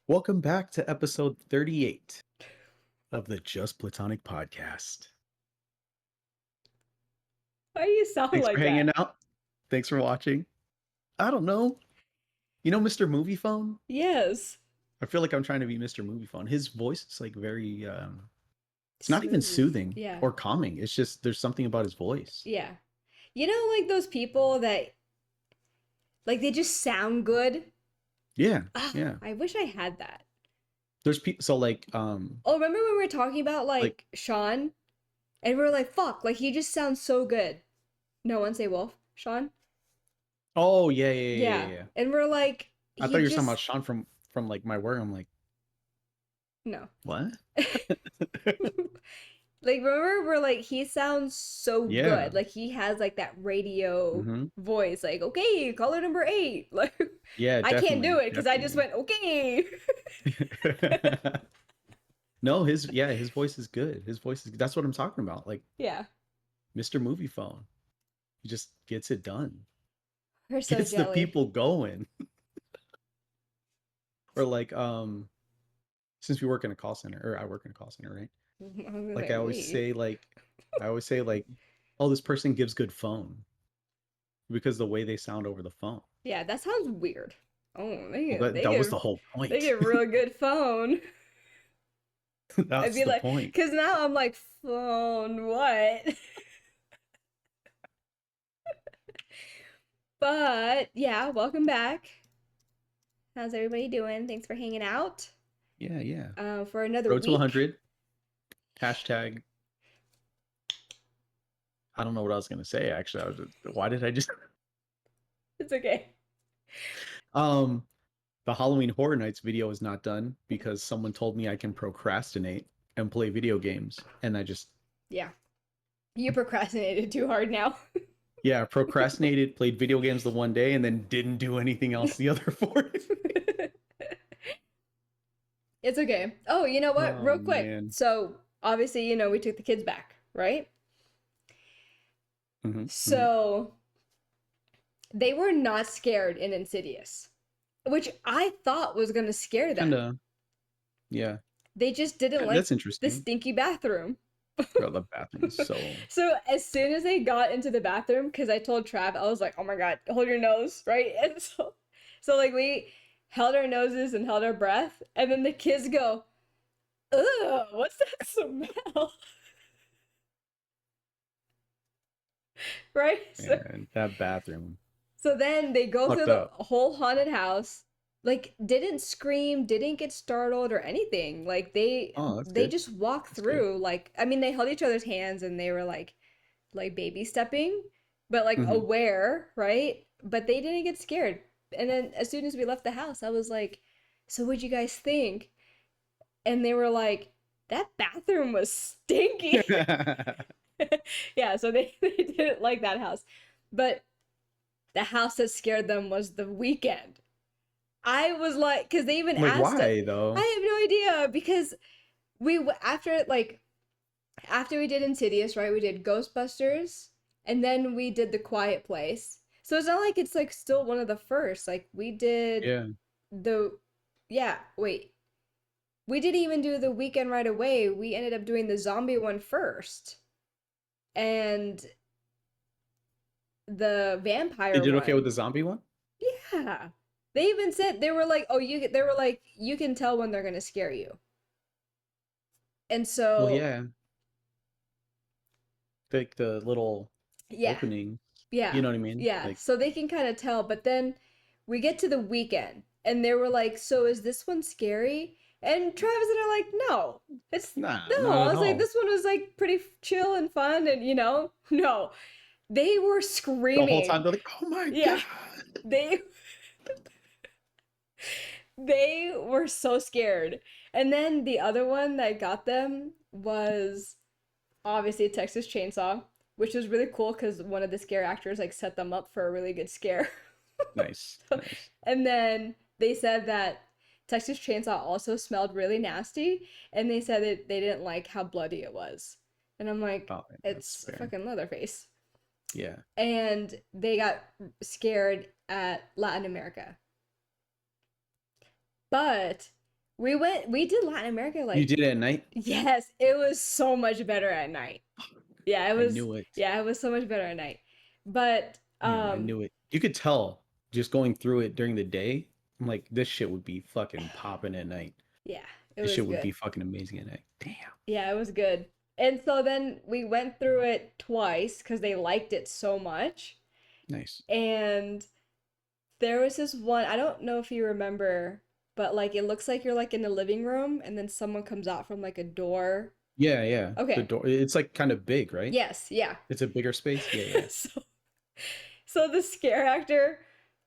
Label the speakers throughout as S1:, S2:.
S1: Welcome back to episode 38 of the Just Platonic podcast.
S2: Why do you sound
S1: Thanks for
S2: like
S1: hanging
S2: that?
S1: out. Thanks for watching. I don't know. You know Mr. Movie Phone?
S2: Yes.
S1: I feel like I'm trying to be Mr. Movie Phone. His voice is like very it's not even
S2: Smooth.
S1: soothing
S2: Yeah.
S1: or calming. It's just there's something about his voice.
S2: Yeah. You know, like those people that, like, they just sound good?
S1: Yeah.
S2: Ah,
S1: Yeah.
S2: I wish I had that.
S1: There's people so
S2: Oh, remember when we were talking about,
S1: like
S2: like, Sean? And we were like, fuck, like, he just sounds so good. No one say Wolf. Sean?
S1: oh yeah, yeah, yeah, yeah,
S2: Yeah.
S1: yeah.
S2: And we're like,
S1: I thought
S2: he
S1: you were talking
S2: just,
S1: about Sean from like my work. I'm like,
S2: no.
S1: what?
S2: Like, remember, we're like, he sounds so
S1: Yeah.
S2: good. Like, he has, like, that radio
S1: Mm-hmm.
S2: voice. Like, okay, caller number 8. Like,
S1: Yeah,
S2: I can't do
S1: definitely.
S2: it because I just
S1: Definitely.
S2: went, okay.
S1: No, his voice is good. His voice is that's what I'm talking about. Like
S2: Yeah.
S1: Mr. Movie Phone. He just gets it done.
S2: We're so
S1: Gets the
S2: jelly.
S1: people going. Or like since we work in a call center or I work in a call center, right?
S2: I was
S1: Like
S2: like, we.
S1: I always say like, oh, this person gives good phone because the way they sound over the phone.
S2: Yeah, that sounds weird. Oh,
S1: Well, that was the whole
S2: they
S1: point.
S2: get real good phone. I'd
S1: That's
S2: be
S1: the
S2: like,
S1: point.
S2: because now I'm like, phone, what? But yeah, welcome back. How's everybody doing? Thanks for hanging out.
S1: Yeah, yeah.
S2: For another
S1: Road to
S2: week.
S1: 100. Hashtag I don't know what I was gonna say actually. Why did I just
S2: It's okay.
S1: um the Halloween Horror Nights video is not done because someone told me I can procrastinate and play video games. And I just,
S2: Yeah, you procrastinated too hard now.
S1: yeah, procrastinated, played video games the one day, and then didn't do anything else the other 4 days.
S2: It's okay. Oh, you know what?
S1: Oh,
S2: Real quick.
S1: man.
S2: So, obviously, we took the kids back, right?
S1: Hmm. Hmm.
S2: So, they were not scared in Insidious, which I thought was going to scare
S1: Kind
S2: them.
S1: of, yeah.
S2: They just didn't like
S1: That's
S2: the
S1: interesting.
S2: stinky bathroom.
S1: Bro, the bathroom is so.
S2: So, as soon as they got into the bathroom, because I told Trav, I was like, oh my God, hold your nose, right? And so like, we held our noses and held our breath, and then the kids go, ugh, what's that smell? Right?
S1: Man, that bathroom
S2: So then they go through
S1: fucked
S2: the
S1: up.
S2: whole haunted house, like didn't scream, didn't get startled or anything. Like they
S1: Oh, that's
S2: they
S1: good.
S2: just walked
S1: That's good.
S2: through. Like I mean, they held each other's hands and they were like baby stepping, but like
S1: Hmm.
S2: aware, right? But they didn't get scared. And then as soon as we left the house, I was like, "So what'd you guys think?" And they were like, "That bathroom was stinky." Yeah, so they didn't like that house. But the house that scared them was the weekend. I was like, because they even
S1: Like,
S2: asked it.
S1: why though?
S2: I have no idea because after we did Insidious, right? We did Ghostbusters, and then we did The Quiet Place. So it's not like it's like still one of the first. Like we did
S1: Yeah.
S2: the, yeah. Wait, we didn't even do the weekend right away. We ended up doing the zombie one first, and the
S1: They
S2: vampire
S1: did okay with
S2: one.
S1: the zombie one?
S2: Yeah. They even said they were like, "Oh, they were like, you can tell when they're going to scare you." And
S1: Well,
S2: so,
S1: yeah. Like the little
S2: yeah.
S1: opening. You
S2: Yeah.
S1: know what I mean?
S2: Yeah.
S1: Like,
S2: So they can kind of tell, but then we get to the weekend and they were like, "So is this one scary?" And Travis and I are like, "No. It's
S1: nah,
S2: no."
S1: not
S2: I
S1: at
S2: was like,
S1: all.
S2: "This one was like pretty chill and fun and, no. They were
S1: The whole time
S2: screaming.
S1: they're like, "Oh my
S2: Yeah.
S1: god."
S2: They they were so scared. And then the other one that got them was obviously Texas Chainsaw, which was really cool because one of the scare actors like set them up for a really good scare.
S1: Nice, nice.
S2: And then they said that Texas Chainsaw also smelled really nasty, and they said that they didn't like how bloody it was. And I'm like,
S1: Oh, that's
S2: it's
S1: fair.
S2: fucking Leatherface.
S1: Yeah.
S2: And they got scared at Latin America. But We did Latin America
S1: You
S2: like,
S1: did it at night?
S2: yes, it was so much better at night. Yeah,
S1: I knew it.
S2: it was so much better at night. But
S1: Damn, I knew it. You could tell just going through it during the day. I'm like, this shit would be fucking popping at night.
S2: yeah, it
S1: This
S2: was
S1: shit would
S2: good.
S1: be fucking amazing at night. Damn.
S2: Yeah, it was good. And so then we went through it twice because they liked it so much.
S1: Nice.
S2: And there was this one, I don't know if you remember, but like it looks like you're like in the living room and then someone comes out from like a door.
S1: Yeah, yeah. The
S2: Okay.
S1: door, it's like kind of big, right?
S2: Yes, yeah.
S1: It's a bigger space. Yeah, yeah.
S2: so so the scare actor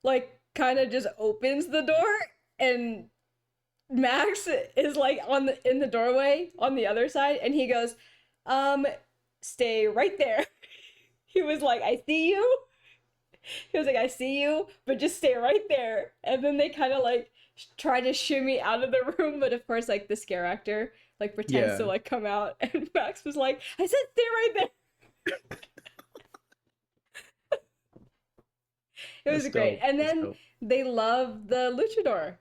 S2: like kind of just opens the door and Max is like on the in the doorway on the other side and he goes, um, stay right there. He was like, I see you. He was like, I see you, but just stay right there. And then they kind of like try to shimmy out of the room, but of course, like the scare actor like pretends to
S1: Yeah.
S2: like come out, and Max was like, I said stay right there. It was
S1: That's
S2: great.
S1: dope.
S2: And
S1: That's
S2: then
S1: dope.
S2: they love the luchador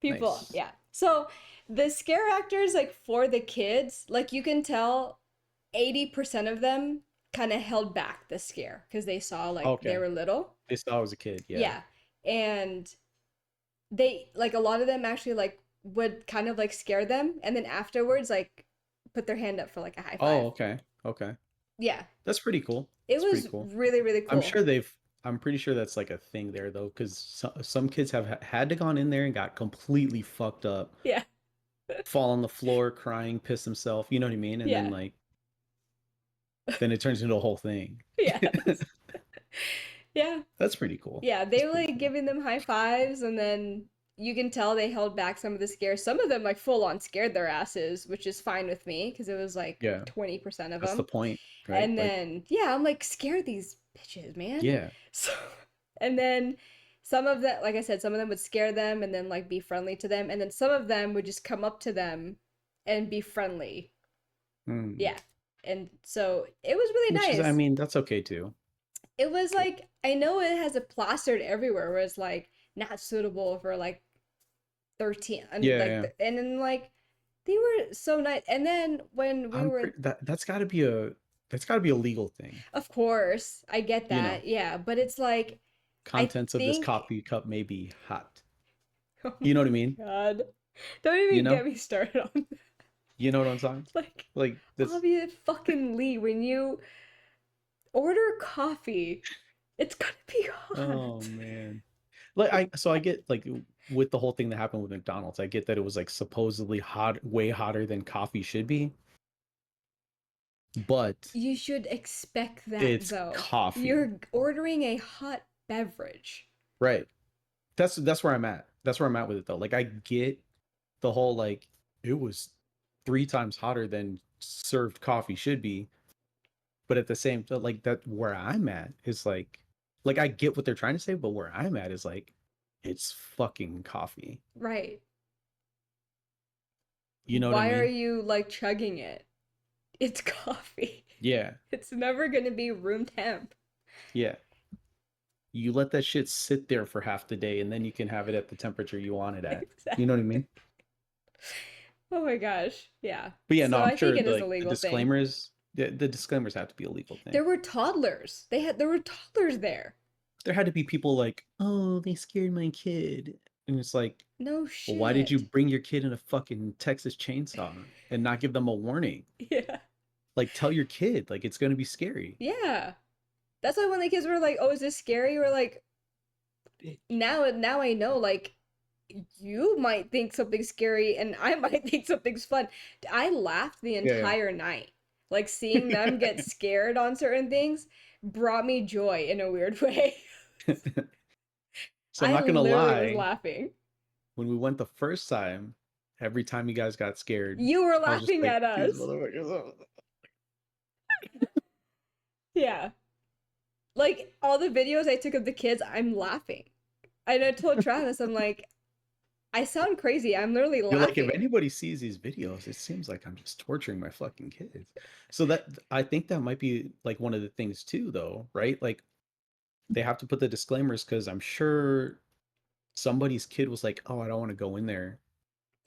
S2: people.
S1: Nice.
S2: Yeah. So the scare actors, like for the kids, like you can tell 80% of them kind of held back the scare because they saw like they
S1: Okay.
S2: were little.
S1: They saw I was a kid. Yeah.
S2: Yeah. And they like a lot of them actually like would kind of like scare them and then afterwards like put their hand up for like a high five.
S1: Oh, okay. Okay.
S2: Yeah.
S1: That's pretty cool.
S2: It
S1: That's pretty
S2: was
S1: cool.
S2: really, really
S1: I'm
S2: cool.
S1: sure they've, I'm pretty sure that's like a thing there though, because some kids have had to gone in there and got completely fucked up,
S2: Yeah.
S1: fall on the floor, crying, piss himself, you know what I mean? And then
S2: Yeah.
S1: like, then it turns into a whole thing.
S2: Yes. Yeah.
S1: That's pretty cool.
S2: Yeah,
S1: That's
S2: they were
S1: pretty
S2: like
S1: cool.
S2: giving them high fives, and then you can tell they held back some of the scares. Some of them like full on scared their asses, which is fine with me because it was like
S1: Yeah.
S2: 20% of
S1: That's the
S2: them.
S1: point, right?
S2: And
S1: Like,
S2: then yeah, I'm like scare these bitches, man.
S1: yeah.
S2: So and then some of that, like I said, some of them would scare them and then like be friendly to them, and then some of them would just come up to them and be friendly.
S1: Hmm.
S2: Yeah. And so it was really
S1: Which is, I
S2: nice.
S1: mean, that's okay too.
S2: It was like I know it has a plastered everywhere where it's like not suitable for like 13 and
S1: Yeah,
S2: like
S1: yeah.
S2: and then like they were so nice. And then when we were
S1: That's got to be a legal thing.
S2: of course, I get
S1: You know,
S2: that. Yeah, but it's like I
S1: contents of this
S2: think
S1: coffee cup may be hot.
S2: oh
S1: You know what I
S2: my
S1: mean?
S2: god. Don't
S1: You
S2: even
S1: know?
S2: get me started on that.
S1: You know what I'm saying?
S2: Like
S1: Like this.
S2: obvious fucking Lee when you order coffee, it's gonna be
S1: Oh
S2: hot.
S1: man. Like I get like with the whole thing that happened with McDonald's, I get that it was like supposedly hot, way hotter than coffee should be, but
S2: You should expect that
S1: it's
S2: though.
S1: coffee.
S2: You're ordering a hot beverage.
S1: Right. That's where I'm at. That's where I'm at with it though. Like I get the whole like it was 3 times hotter than served coffee should be, but at the same time, like that where I'm at is like I get what they're trying to say, but where I'm at is like it's fucking coffee.
S2: Right.
S1: You know what I
S2: Why are
S1: mean?
S2: you like chugging it? It's coffee.
S1: Yeah.
S2: It's never gonna be room temp.
S1: Yeah. You let that shit sit there for half the day and then you can have it at the temperature you want it at. You know what I
S2: Exactly.
S1: mean?
S2: Oh my gosh. Yeah.
S1: But yeah, no,
S2: So
S1: I'm
S2: I think
S1: sure
S2: it is a
S1: the
S2: legal thing.
S1: disclaimers, the disclaimers have to be a legal thing.
S2: There were toddlers. There were toddlers there.
S1: There had to be people like, oh, they scared my kid. And it's like,
S2: No
S1: well, why did you
S2: shit.
S1: bring your kid in a fucking Texas chainsaw and not give them a warning?
S2: Yeah.
S1: Like, tell your kid, like, it's going to be scary.
S2: Yeah. That's why when the kids were like, "Oh, is this scary?" We're like, now I know like you might think something's scary and I might think something's fun. I laughed the
S1: Yeah.
S2: entire night. Like seeing them get scared on certain things brought me joy in a weird way.
S1: Yeah. So I'm
S2: I
S1: not going to
S2: literally was
S1: lie.
S2: laughing.
S1: When we went the first time, every time you guys got scared,
S2: You were
S1: I was just
S2: laughing
S1: like,
S2: at
S1: these
S2: us.
S1: motherfuckers.
S2: Yeah. Like all the videos I took of the kids, I'm laughing. And I told Travis, I'm like, I sound crazy. I'm literally
S1: You're like, if
S2: laughing.
S1: anybody sees these videos, it seems like I'm just torturing my fucking kids. So that I think that might be like one of the things too, though, right? Like they have to put the disclaimers because I'm sure somebody's kid was like, "Oh, I don't want to go in there,"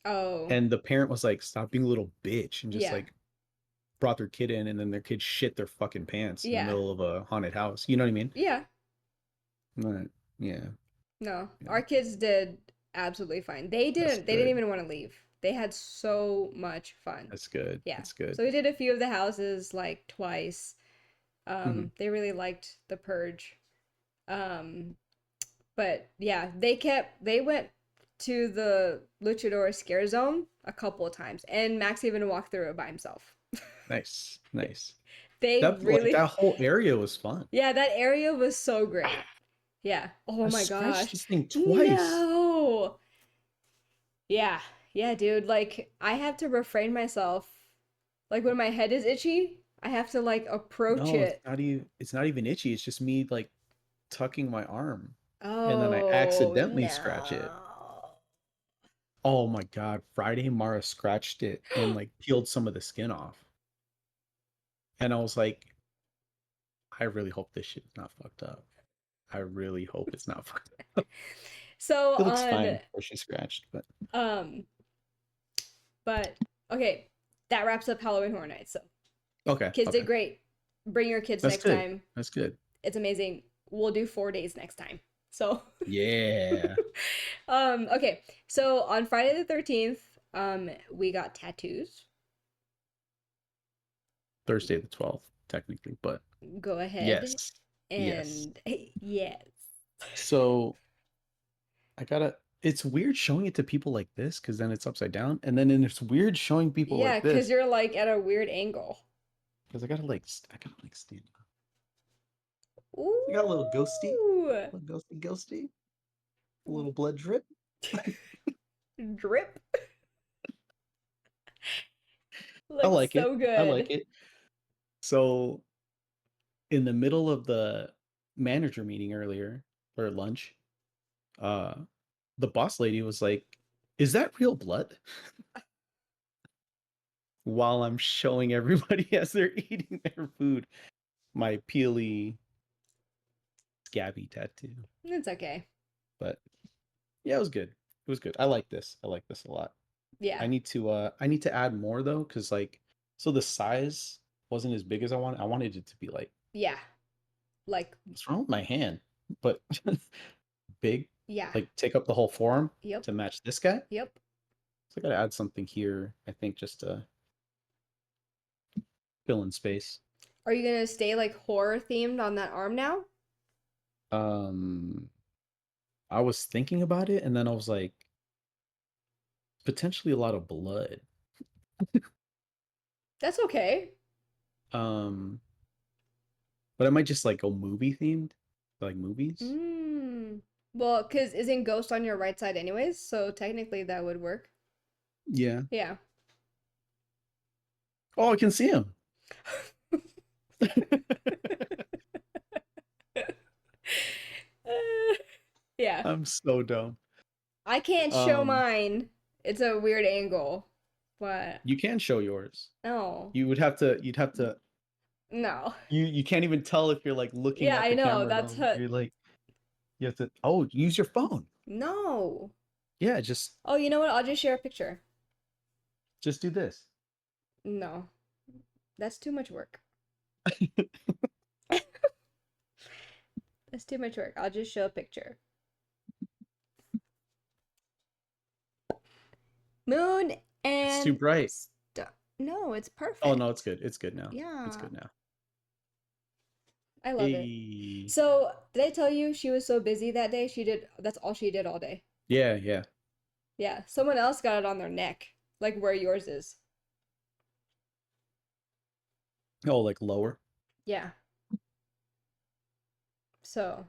S2: Oh,
S1: and the parent was like, "Stop being a little bitch," and just
S2: yeah.
S1: like brought their kid in, and then their kid shit their fucking pants in the
S2: Yeah.
S1: middle of a haunted house. You know what I mean?
S2: Yeah.
S1: But, yeah,
S2: No.
S1: yeah,
S2: Our kids did absolutely fine. They
S1: that's
S2: didn't
S1: good.
S2: even want to leave. They had so much fun.
S1: That's good.
S2: Yeah.
S1: That's good.
S2: So we did a few of the houses like twice.
S1: Hmm.
S2: They really liked The Purge. Um, but yeah, they went to the Luchador scare zone a couple of times, and Max even walked through it by himself.
S1: Nice, nice.
S2: They
S1: That like
S2: really,
S1: that whole area was fun.
S2: yeah, that area was so great. Yeah. Oh
S1: I
S2: my
S1: scratched
S2: gosh.
S1: this thing twice.
S2: No. Yeah. Yeah, dude. Like, I have to refrain myself. Like, when my head is itchy, I have to, like, approach
S1: No, it's
S2: it.
S1: not even. It's not even itchy. It's just me like tucking my arm, and then I
S2: Oh,
S1: accidentally scratch it.
S2: no.
S1: Oh my God! Friday, Mara scratched it and like peeled some of the skin off, and I was like, I really hope this shit's not fucked up. I really hope it's not fucked up.
S2: So
S1: It looks
S2: on,
S1: fine where she scratched, but
S2: um, but okay, that wraps up Halloween Horror Nights. So
S1: okay,
S2: kids did
S1: okay,
S2: great. Bring your kids
S1: that's
S2: next
S1: good.
S2: time.
S1: That's good.
S2: It's amazing. We'll do 4 days next time. So
S1: Yeah.
S2: okay. So on Friday the 13th, we got tattoos.
S1: Thursday the 12th, technically, but
S2: Go ahead
S1: yes, yes.
S2: and yes.
S1: So I gotta. It's weird showing it to people like this because then it's upside down, and then it's weird showing people
S2: Yeah,
S1: like
S2: because
S1: this
S2: you're like at a weird angle.
S1: because I gotta like stand up. I got a
S2: Ooh.
S1: little ghosty, a little blood drip.
S2: Drip.
S1: I
S2: Looks
S1: like it.
S2: so
S1: I
S2: good.
S1: like it. So in the middle of the manager meeting earlier or lunch, uh, the boss lady was like, "Is that real blood?" While I'm showing everybody as they're eating their food my peely, scabby tattoo.
S2: It's okay.
S1: But yeah, it was good. It was good. I like this. I like this a lot.
S2: Yeah.
S1: I need to add more though, because like so the size wasn't as big as I wanted. I wanted it to be like
S2: Yeah. Like,
S1: what's wrong with my hand? But big,
S2: yeah.
S1: like take up the whole forearm
S2: Yep.
S1: to match this guy.
S2: Yep.
S1: So I gotta add something here, I think, just to fill in space.
S2: Are you gonna stay like horror themed on that arm now?
S1: Um I was thinking about it and then I was like, potentially a lot of blood.
S2: That's okay.
S1: Um but I might just like go movie themed, like movies.
S2: Mm. Well, because isn't Ghost on your right side anyways? So technically that would work.
S1: Yeah.
S2: Yeah.
S1: Oh, I can see him.
S2: Yeah.
S1: I'm so dumb.
S2: I can't show
S1: Um,
S2: mine. It's a weird angle. But
S1: you can show yours.
S2: no.
S1: You'd have to
S2: No.
S1: you can't even tell if you're like looking
S2: Yeah,
S1: at
S2: I
S1: the
S2: know.
S1: camera or
S2: That's
S1: no.
S2: what.
S1: You're like you have to use your phone.
S2: No.
S1: Yeah, just
S2: Oh, you know what? I'll just share a picture.
S1: do this.
S2: No. That's too much work. That's too much work. I'll just show a picture. Moon
S1: It's too
S2: and
S1: bright.
S2: stuff. No, it's
S1: Oh no,
S2: perfect.
S1: it's good. It's good now. It's
S2: Yeah.
S1: good now.
S2: I love it.
S1: Hey.
S2: So, did I tell you she was so busy that day? That's all she did all day.
S1: Yeah, yeah.
S2: Yeah. Someone else got it on their neck, like where yours is.
S1: Oh, like lower.
S2: Yeah. So,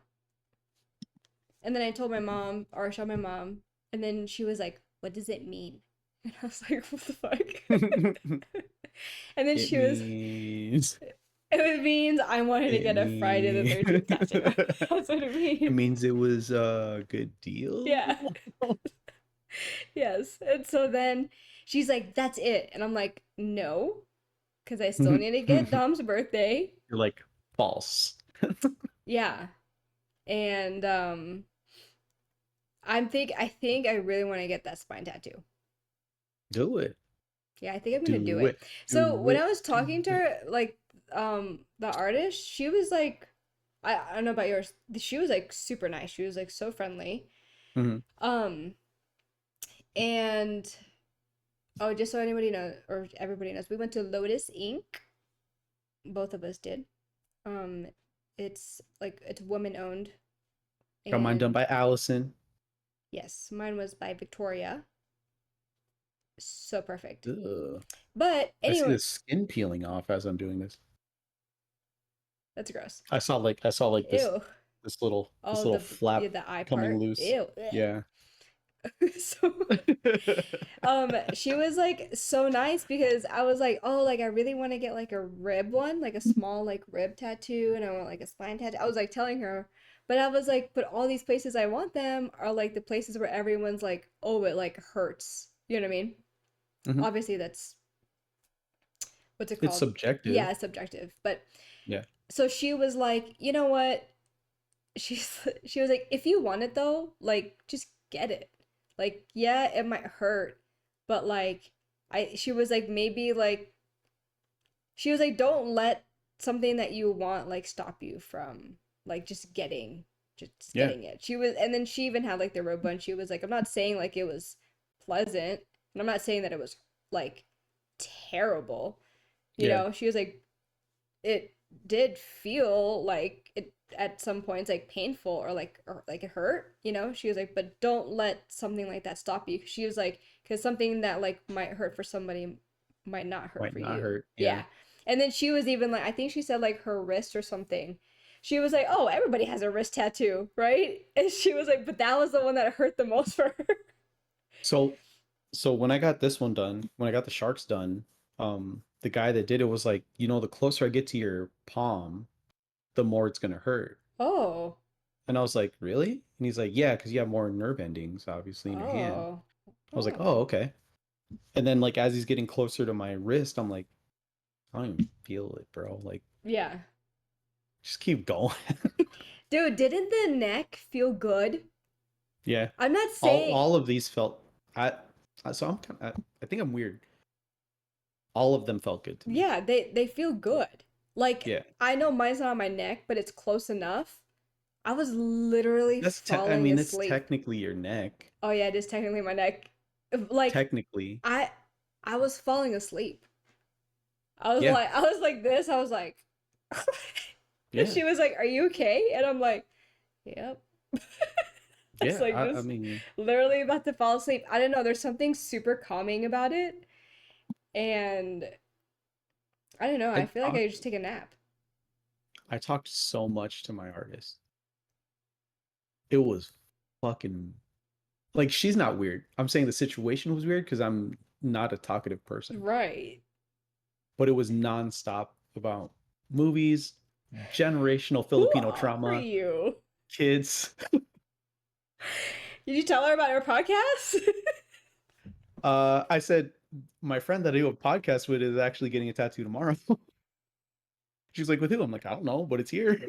S2: and then I told my mom, or I showed my mom, and then she was like, "What does it mean?" And I was like, "What the fuck?" And then
S1: It
S2: she was,
S1: means
S2: it means I wanted to
S1: it
S2: get a Friday the
S1: means
S2: 13th tattoo. That's what it
S1: it
S2: means.
S1: means it was a good deal.
S2: Yeah. Yes. And so then she's like, "That's it." And I'm like, "No, because I still need to get
S1: You're
S2: Dom's birthday."
S1: like false.
S2: Yeah. And I think I really want to get that spine tattoo.
S1: Do it.
S2: Yeah, I think I'm gonna do
S1: Do
S2: it.
S1: it.
S2: So
S1: Do
S2: when I
S1: it.
S2: was
S1: Do
S2: talking to
S1: it.
S2: her, like the artist, she was like, I don't know about yours. She was like super nice. She was like so friendly.
S1: Mhm.
S2: Um and oh, just so anybody knows or everybody knows, we went to Lotus Ink. Both of us did. Um it's like it's woman owned
S1: Got mine done
S2: and
S1: by Allison.
S2: yes, mine was by Victoria. So perfect.
S1: Ugh.
S2: But
S1: I see
S2: anyway,
S1: the skin peeling off as I'm doing this.
S2: that's gross.
S1: I saw like this
S2: Ew.
S1: this little this
S2: Oh,
S1: little
S2: yeah,
S1: flap
S2: the eye
S1: coming
S2: part.
S1: loose.
S2: Ew.
S1: Yeah.
S2: So she was like so nice because I was like, oh, like I really want to get like a rib one, like a small like rib tattoo, and I want like a spine tattoo. I was like telling her, but I was like, but all these places I want them are like the places where everyone's like, oh, it like hurts. You know what I mean?
S1: Mhm.
S2: Obviously, that's what's it
S1: It's
S2: called?
S1: subjective.
S2: Yeah, it's subjective. But
S1: Yeah.
S2: so she was like, you know what? She was like, if you want it though, like just get it. Like, yeah, it might hurt, but like she was like maybe like she was like don't let something that you want like stop you from like just
S1: Yeah.
S2: getting it. She was and then she even had like the robe one. She was like, I'm not saying like it was pleasant, and I'm not saying that it was like terrible. You
S1: Yeah.
S2: know, she was like it did feel like it at some points like painful or like it hurt, you know. She was like, but don't let something like that stop you. She was like, because something that like might hurt for somebody might not hurt
S1: Might
S2: for
S1: not
S2: you.
S1: hurt. Yeah.
S2: Yeah. And then she was even like, I think she said like her wrist or something. She was like, oh, everybody has a wrist tattoo, right? And she was like, but that was the one that hurt the most for her.
S1: So so when I got this one done, when I got the sharks done, the guy that did it was like, the closer I get to your palm, the more it's gonna hurt.
S2: Oh.
S1: And I was like, really? And he's like, yeah, because you have more nerve endings, obviously, in your hand.
S2: Oh.
S1: I was like, oh,
S2: Oh.
S1: okay. And then like as he's getting closer to my wrist, I'm like, I don't even feel it, bro. Like,
S2: Yeah.
S1: just keep going.
S2: Dude, didn't the neck feel good?
S1: Yeah.
S2: I'm not
S1: All
S2: saying
S1: all of these felt I so I'm kind of I think I'm weird. All of them felt good to me.
S2: yeah, they feel good. Like
S1: Yeah.
S2: I know mine's not on my neck, but it's close enough. I was literally
S1: I
S2: falling
S1: mean, it's
S2: asleep.
S1: technically your neck.
S2: Oh yeah, it is technically my neck. Like
S1: Technically.
S2: I I was falling asleep.
S1: Yeah.
S2: I was like this. I was like
S1: Yeah.
S2: she was like, "Are you okay?" And I'm like, "Yep." I was
S1: Yeah.
S2: like
S1: I
S2: just
S1: mean,
S2: literally about to fall asleep. I don't know, there's something super calming about it. And I don't know, I
S1: I
S2: feel like I
S1: talked
S2: just take a nap.
S1: I talked so much to my artist. It was fucking like she's not weird. I'm saying the situation was weird because I'm not a talkative person.
S2: Right.
S1: But it was nonstop about movies, generational
S2: Who
S1: Filipino
S2: are
S1: trauma,
S2: you?
S1: kids.
S2: Did you tell her about our podcast?
S1: I said my friend that I do a podcast with is actually getting a tattoo tomorrow. She's like, with who? I'm like, I don't know, but it's here.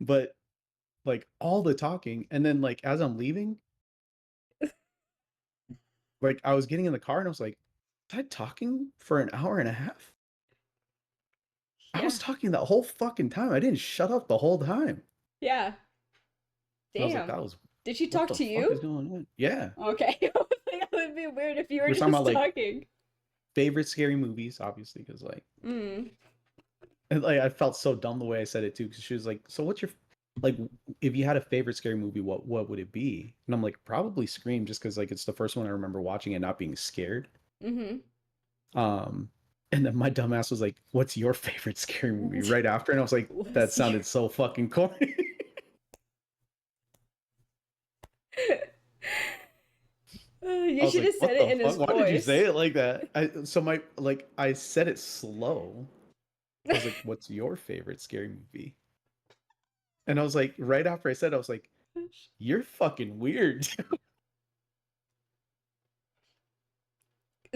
S1: But like all the talking, and then like as I'm leaving, like I was getting in the car and I was like, was I talking for an hour and a half? I was
S2: Yeah.
S1: talking that whole fucking time. I didn't shut up the whole time.
S2: Yeah.
S1: I was like,
S2: Damn.
S1: that was
S2: Did she
S1: what
S2: talk
S1: the
S2: to
S1: fuck is
S2: you?
S1: going on? Yeah.
S2: Okay. I was like, that would be weird if you were
S1: We're talking about
S2: just
S1: like
S2: talking.
S1: favorite scary movies, obviously, because like,
S2: Mm.
S1: and, like I felt so dumb the way I said it too, because she was like, "So what's your like? If you had a favorite scary movie, what would it be?" And I'm like, "Probably Scream, just because like it's the first one I remember watching and not being scared."
S2: Mm-hmm.
S1: Um, and then my dumbass was like, "What's your favorite scary movie?" Right after, and I was like, "That
S2: What's your...
S1: sounded so fucking corny." I
S2: You
S1: was
S2: should
S1: like,
S2: have said
S1: "What
S2: it
S1: the
S2: in his
S1: fuck? Why did you say
S2: voice.
S1: it like that?" I said it slow. I was like, "What's your favorite scary movie?" And I was like, right after I said it, I was like, "You're fucking weird."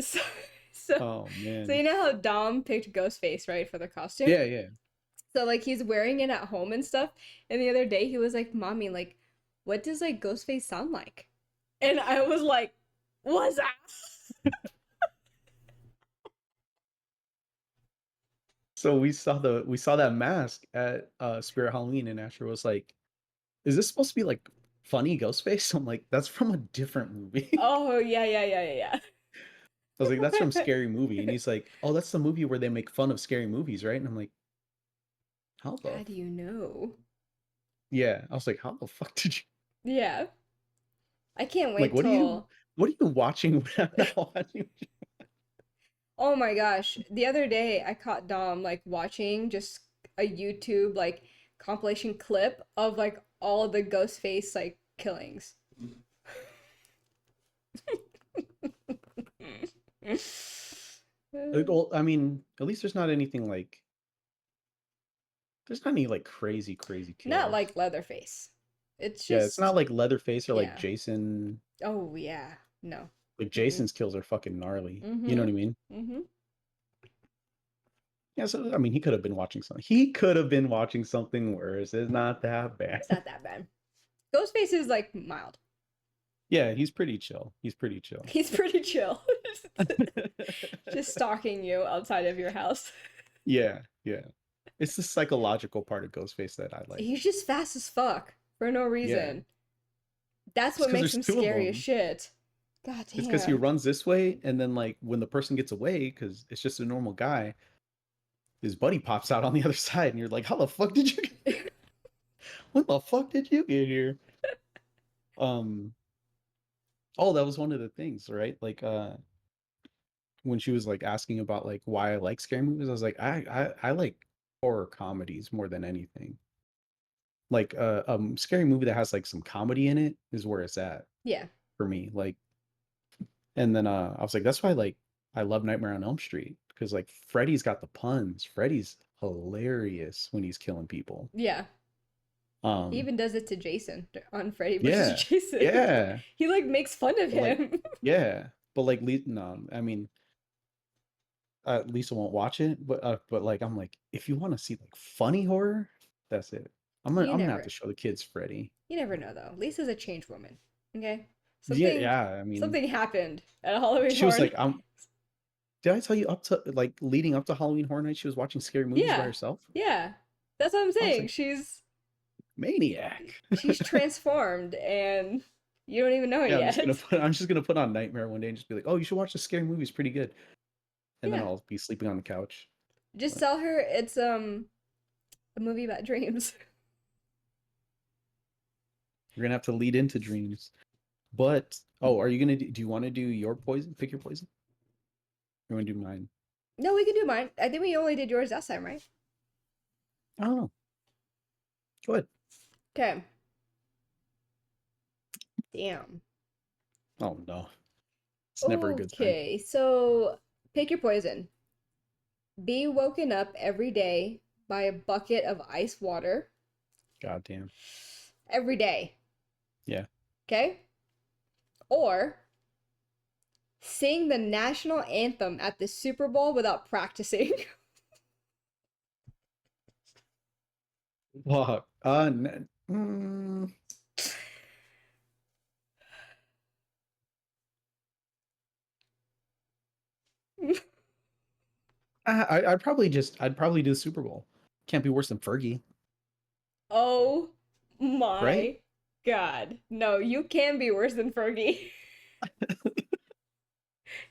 S2: So, so,
S1: Oh
S2: so
S1: man.
S2: you know how Dom picked Ghostface, right, for the costume?
S1: Yeah, yeah.
S2: So like he's wearing it at home and stuff. And the other day he was like, "Mommy, like, what does like Ghostface sound like?" And I was like, what's that?
S1: So we saw that mask at Spirit Halloween, and Asher was like, "Is this supposed to be like funny Ghostface?" I'm like, "That's from a different movie."
S2: Oh, yeah, yeah, yeah, yeah,
S1: I was like, "That's from
S2: yeah.
S1: Scary Movie," and he's like, "Oh, that's the movie where they make fun of scary movies, right?" And I'm like, "How the?"
S2: How do you know?
S1: Yeah, I was like, "How the fuck did you?"
S2: Yeah. I can't
S1: Like,
S2: wait till
S1: what are you watching when I'm not watching?
S2: oh my gosh. The other day I caught Dom like watching just a YouTube like compilation clip of like all of the Ghostface like killings.
S1: Well, I mean, at least there's not anything like there's not any like crazy
S2: Not
S1: kills.
S2: like Leatherface. It's
S1: Yeah, it's not
S2: just
S1: like Leatherface or like
S2: yeah.
S1: Jason.
S2: Oh yeah. No.
S1: Like
S2: Mm-mm.
S1: Jason's kills are fucking gnarly. You know
S2: Mm-hmm.
S1: what I mean?
S2: Mm-hmm.
S1: Yeah, so I mean, he could have been watching something. He could have been watching something worse. It's not that bad.
S2: It's not that bad. Ghostface is like mild.
S1: Yeah, he's pretty chill. He's pretty chill.
S2: He's pretty chill. Just stalking you outside of your house.
S1: Yeah, yeah. It's the psychological part of Ghostface that I like.
S2: He's just fast as fuck for no
S1: Yeah,
S2: reason. That's
S1: it's
S2: what
S1: because
S2: makes
S1: there's
S2: him
S1: two of
S2: scary as
S1: them.
S2: shit. God
S1: It's because he
S2: damn.
S1: runs this way, and then like when the person gets away, because it's just a normal guy, his buddy pops out on the other side, and you're like, "How the fuck did you? When the fuck did you get here?" Um. Oh, that was one of the things, right? Like, when she was like asking about like why I like scary movies, I was like, I like horror comedies more than anything. Like, scary movie that has like some comedy in it is where it's at
S2: Yeah.
S1: for me. Like, and then I was like, that's why like I love Nightmare on Elm Street because like Freddy's got the puns. Freddy's hilarious when he's killing people.
S2: Yeah. He
S1: Um,
S2: even does it to Jason on Freddy versus
S1: yeah,
S2: Jason.
S1: yeah,
S2: He like makes fun of
S1: but like,
S2: him.
S1: yeah, but like, no, I mean, Lisa won't watch it, but like I'm like, if you want to see like funny horror, that's it.
S2: You
S1: I'm gonna have to
S2: never.
S1: show the kids Freddy.
S2: You never know though. Lisa's a changed woman. Okay?
S1: Yeah,
S2: Something
S1: yeah. I mean,
S2: something happened at Halloween
S1: she was
S2: Horror
S1: like,
S2: Nights.
S1: Did I tell you up to like leading up to Halloween Horror Nights, she was watching scary movies by
S2: Yeah.
S1: herself?
S2: Yeah. That's what I'm
S1: I was
S2: saying.
S1: like,
S2: She's
S1: maniac.
S2: she's transformed and you don't even know it
S1: Yeah,
S2: yet.
S1: I'm just gonna put on Nightmare one day and just be like, oh, you should watch the scary movie. It's pretty good. And then
S2: Yeah.
S1: I'll be sleeping on the couch.
S2: Just
S1: But
S2: tell her it's a movie about dreams.
S1: you're gonna have to lead into dreams. But oh, are you gonna do you want to do your poison? Pick your poison? You want to do mine?
S2: No, we can do mine. I think we only did yours last time, right?
S1: I don't know. Go ahead.
S2: Okay. Damn.
S1: Oh no, it's never a good time.
S2: Okay, so pick your poison. Be woken up every day by a bucket of ice water
S1: God damn.
S2: every day.
S1: Yeah.
S2: Okay? Or sing the national anthem at the Super Bowl without practicing.
S1: Fuck. I'd probably do the Super Bowl. Can't be worse than Fergie,
S2: Oh
S1: right?
S2: my god. No, you can be worse than Fergie.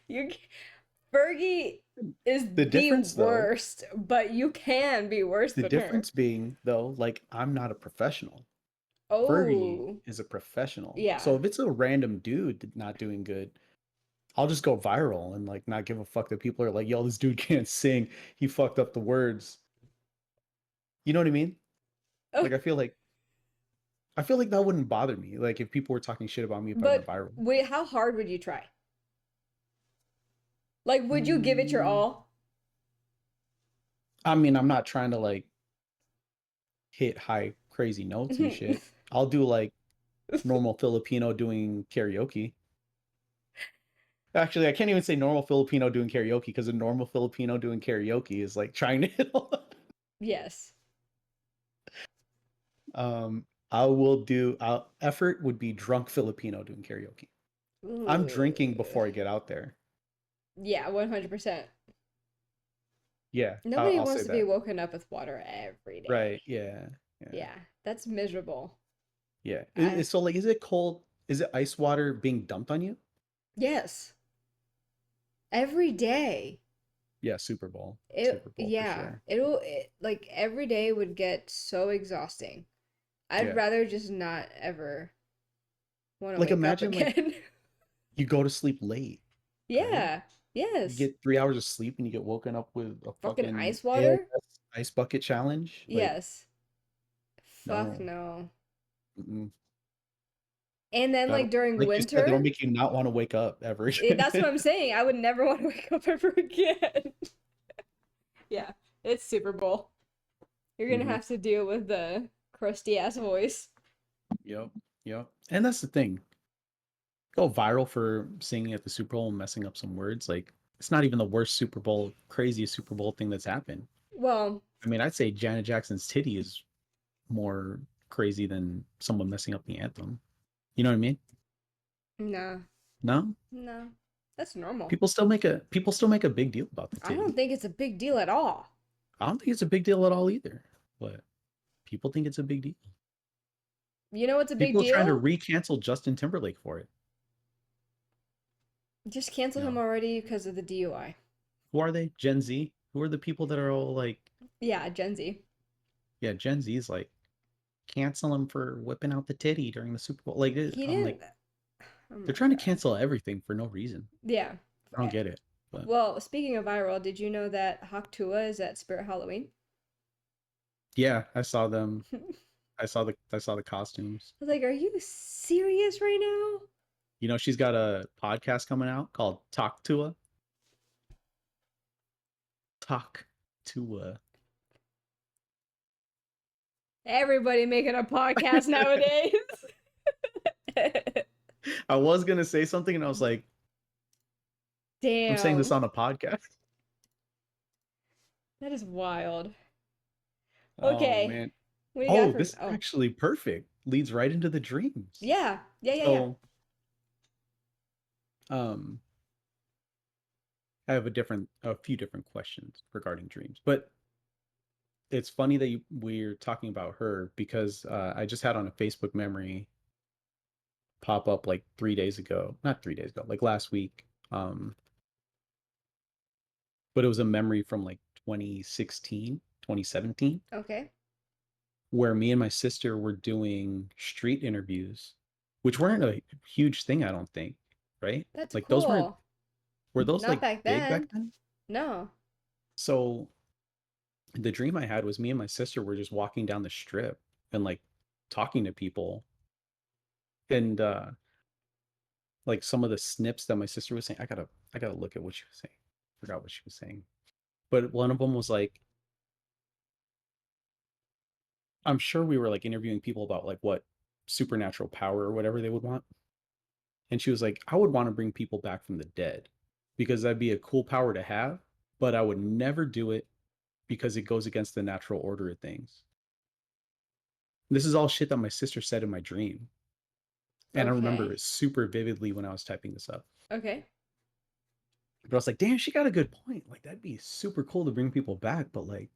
S2: You Fergie is
S1: The
S2: the
S1: difference though,
S2: worst, but you can be worse
S1: the
S2: than her.
S1: difference being though, like I'm not a professional. Fergie
S2: Oh,
S1: is a professional.
S2: yeah.
S1: So if it's a random dude not doing good, I'll just go viral and like not give a fuck that people are like, yo, this dude can't sing. He fucked up the words. You know what I mean?
S2: Oh,
S1: Like I feel like that wouldn't bother me. Like if people were talking shit about me if I went
S2: but
S1: viral.
S2: wait, how hard would you try? Like, would you give it your
S1: Mm,
S2: all?
S1: I mean, I'm not trying to like hit high crazy notes and shit. I'll do like normal Filipino doing karaoke. Actually, I can't even say normal Filipino doing karaoke because a normal Filipino doing karaoke is like trying to hit all that.
S2: Yes.
S1: I will do effort would be drunk Filipino doing karaoke. I'm drinking
S2: Ugh.
S1: before I get out there.
S2: Yeah, 100%.
S1: Yeah,
S2: Nobody
S1: I'll
S2: wants
S1: say
S2: to be
S1: that.
S2: woken up with water every
S1: Right.
S2: day.
S1: Yeah. Yeah.
S2: Yeah, that's miserable.
S1: Yeah.
S2: I
S1: So like, is it cold? Is it ice water being dumped on you?
S2: Yes, every day.
S1: Yeah, Super Bowl.
S2: It
S1: Super Bowl for
S2: yeah,
S1: sure.
S2: like every day would get so exhausting. I'd
S1: Yeah.
S2: rather just not ever want to
S1: Like
S2: wake up
S1: imagine like
S2: again.
S1: you go to sleep late, right?
S2: Yeah.
S1: You
S2: Yes.
S1: get 3 hours of sleep and you get woken up with a
S2: Fucking
S1: fucking
S2: ice water?
S1: ALS ice bucket challenge. Like,
S2: Yes. Fuck
S1: no.
S2: no.
S1: Mm-mm.
S2: And then
S1: That'll,
S2: like during
S1: like you said, that'll
S2: winter,
S1: make you not want to wake up ever
S2: that's what
S1: again.
S2: I'm saying. I would never want to wake up ever again. Yeah, it's Super Bowl. You're gonna
S1: Hmm.
S2: have to deal with the crusty ass voice.
S1: Yep. Yep. And that's the thing. Go viral for singing at the Super Bowl and messing up some words. Like, it's not even the worst Super Bowl, craziest Super Bowl thing that's happened.
S2: Well,
S1: I mean, I'd say Janet Jackson's titty is more crazy than someone messing up the anthem. You know what I mean?
S2: nah,
S1: No?
S2: no, that's normal.
S1: People still make a big deal about the
S2: I don't
S1: titty.
S2: think it's a big deal at all.
S1: I don't think it's a big deal at all either. But people think it's a big deal.
S2: You know what's a big
S1: People are trying to
S2: deal?
S1: re-cancel Justin Timberlake for it.
S2: Just cancel
S1: You
S2: him
S1: know,
S2: already because of the DUI.
S1: who are they? Gen Z? Who are the people that are all like,
S2: Yeah, Gen Z.
S1: yeah, Gen Z is like, cancel him for whipping out the titty during the Super Bowl. Like,
S2: He
S1: I'm like,
S2: didn't. Oh
S1: they're
S2: my
S1: trying to
S2: god.
S1: cancel everything for no reason.
S2: Yeah.
S1: I don't get it. But
S2: Well, speaking of viral, did you know that Tuah is at Spirit Halloween?
S1: yeah, I saw them.
S2: I
S1: I saw the costumes.
S2: was like, are you serious right now?
S1: You know, she's got a podcast coming out called Talk Tuah. Talk Tuah.
S2: Everybody making a podcast nowadays.
S1: I was gonna say something and I was like, I'm saying this
S2: Damn.
S1: on a podcast.
S2: That is wild.
S1: Oh
S2: Okay.
S1: man.
S2: What do you got
S1: Oh,
S2: for
S1: this is
S2: Oh.
S1: actually perfect. Leads right into the dreams.
S2: Yeah. Yeah, yeah, yeah.
S1: So, um, I have a few different questions regarding dreams, but it's funny that we're talking about her because I just had on a Facebook memory pop up like 3 days ago, not 3 days ago, like last week. But it was a memory from like 2016, 2017,
S2: Okay.
S1: where me and my sister were doing street interviews, which weren't a huge thing, I don't think, right?
S2: That's
S1: Like those weren't
S2: cool.
S1: were those
S2: Not
S1: like
S2: back
S1: big back
S2: then.
S1: then?
S2: No.
S1: So the dream I had was me and my sister were just walking down the strip and like talking to people and like some of the snips that my sister was saying, I gotta look at what she was saying. Forgot what she was saying. But one of them was like, I'm sure we were like interviewing people about like what supernatural power or whatever they would want. And she was like, I would want to bring people back from the dead because that'd be a cool power to have, but I would never do it because it goes against the natural order of things. This is all shit that my sister said in my dream. And I remember
S2: Okay.
S1: it super vividly when I was typing this up.
S2: Okay.
S1: But I was like, damn, she got a good point. Like, that'd be super cool to bring people back, but like,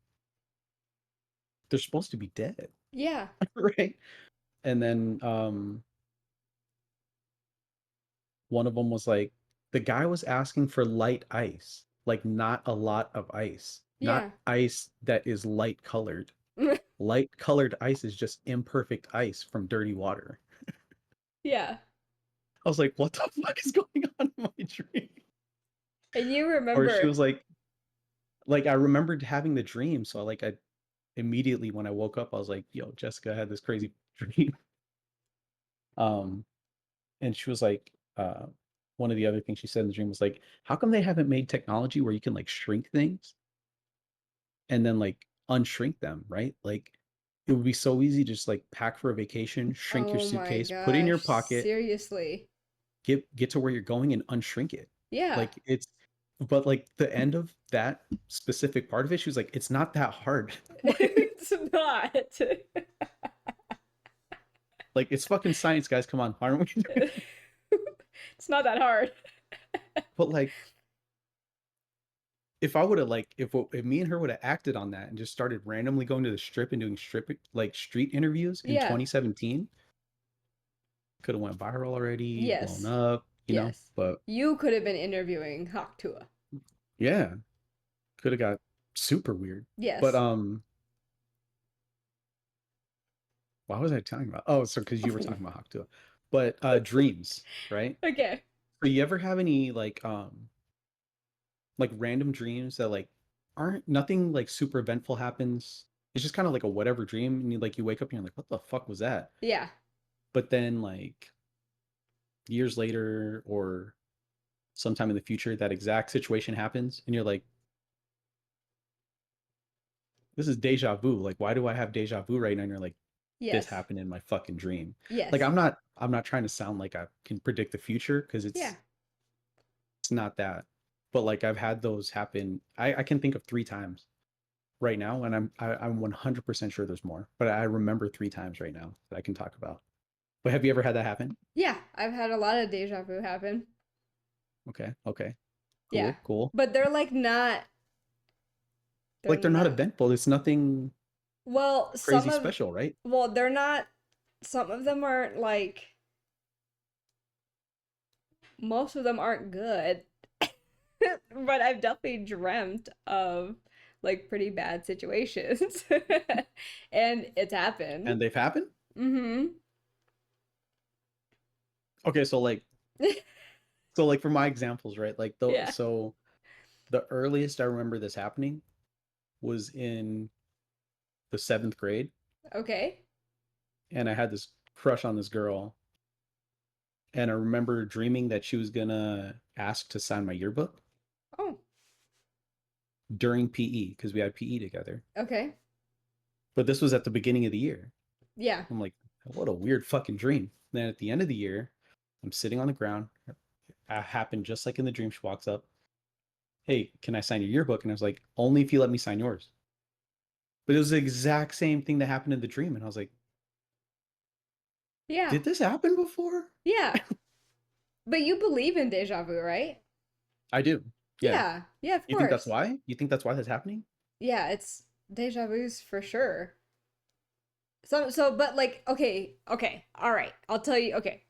S1: they're supposed to be dead.
S2: Yeah.
S1: Right. And then one of them was like, the guy was asking for light ice, like not a lot of ice, not
S2: Yeah.
S1: ice that is light colored. Light colored ice is just imperfect ice from dirty water.
S2: Yeah.
S1: I was like, what the fuck is going on in my dream?
S2: And you
S1: Or she
S2: remember,
S1: was like I remembered having the dream, so I immediately when I woke up, I was like, yo, Jessica had this crazy dream. Um, and she was like, one of the other things she said in the dream was like, how come they haven't made technology where you can like shrink things and then like unshrink them, right? Like it would be so easy to just like pack for a vacation, shrink your
S2: oh my
S1: suitcase, put it in your
S2: gosh,
S1: pocket,
S2: seriously.
S1: get to where you're going and unshrink it.
S2: Yeah.
S1: Like it's but like the end of that specific part of it, she was like, it's not that hard.
S2: It's not.
S1: Like it's fucking science, guys. Come on, aren't we?
S2: It's It's not that hard.
S1: But like, if I would have like, if me and her would have acted on that and just started randomly going to the strip and doing strip like street interviews in
S2: Yeah.
S1: 2017, could have went viral already, blown
S2: Yes.
S1: up, you know.
S2: Yes.
S1: But
S2: You could have been interviewing Tuah.
S1: yeah, could have got super weird. But
S2: Yes.
S1: why was I talking about? Oh, so because you were talking about Haktua. But dreams, right?
S2: Okay.
S1: So you ever have any like random dreams that like aren't nothing like super eventful happens? It's just kind of like a whatever dream, and you wake up and you're like, what the fuck was that?
S2: Yeah.
S1: But then like years later or sometime in the future, that exact situation happens, and you're like, this is deja vu. Like, why do I have deja vu right now? And you're like, this
S2: Yes.
S1: happened in my fucking dream. Like,
S2: Yes.
S1: I'm not trying to sound like I can predict the future because
S2: Yeah.
S1: it's not that. But like I've had those happen. I can think of 3 times right now, and I'm 100% sure there's more. But I remember 3 times right now that I can talk about. But have you ever had that happen?
S2: Yeah. I've had a lot of deja vu happen.
S1: Okay, okay,
S2: Yeah.
S1: cool, cool.
S2: But they're like not, they're
S1: Like they're not
S2: not,
S1: eventful. It's nothing
S2: well,
S1: crazy special, right?
S2: they're not, some of them aren't like, most of them aren't good. But I've definitely dreamt of like pretty bad situations. And it's happened.
S1: And they've happened.
S2: Mm-hmm.
S1: Okay, so like for my examples, right? Like
S2: Yeah.
S1: the earliest I remember this happening was in the 7th grade,
S2: Okay.
S1: and I had this crush on this girl, and I remember dreaming that she was gonna ask to sign my yearbook
S2: Oh,
S1: during PE because we had PE together.
S2: okay.
S1: But this was at the beginning of the year.
S2: Yeah.
S1: I'm like, what a weird fucking dream. Then at the end of the year, I'm sitting on the ground. It happened just like in the dream. She walks up, hey, can I sign your yearbook? And I was like, only if you let me sign yours. But it was the exact same thing that happened in the dream. And I was like,
S2: Yeah.
S1: did this happen before?
S2: Yeah. But you believe in deja vu, right?
S1: I do. Yeah.
S2: Yeah. Yeah, of
S1: You think that's
S2: course.
S1: why? You think that's why that's happening?
S2: Yeah, it's deja vu's for sure. But like, okay, all right. I'll tell you. Okay,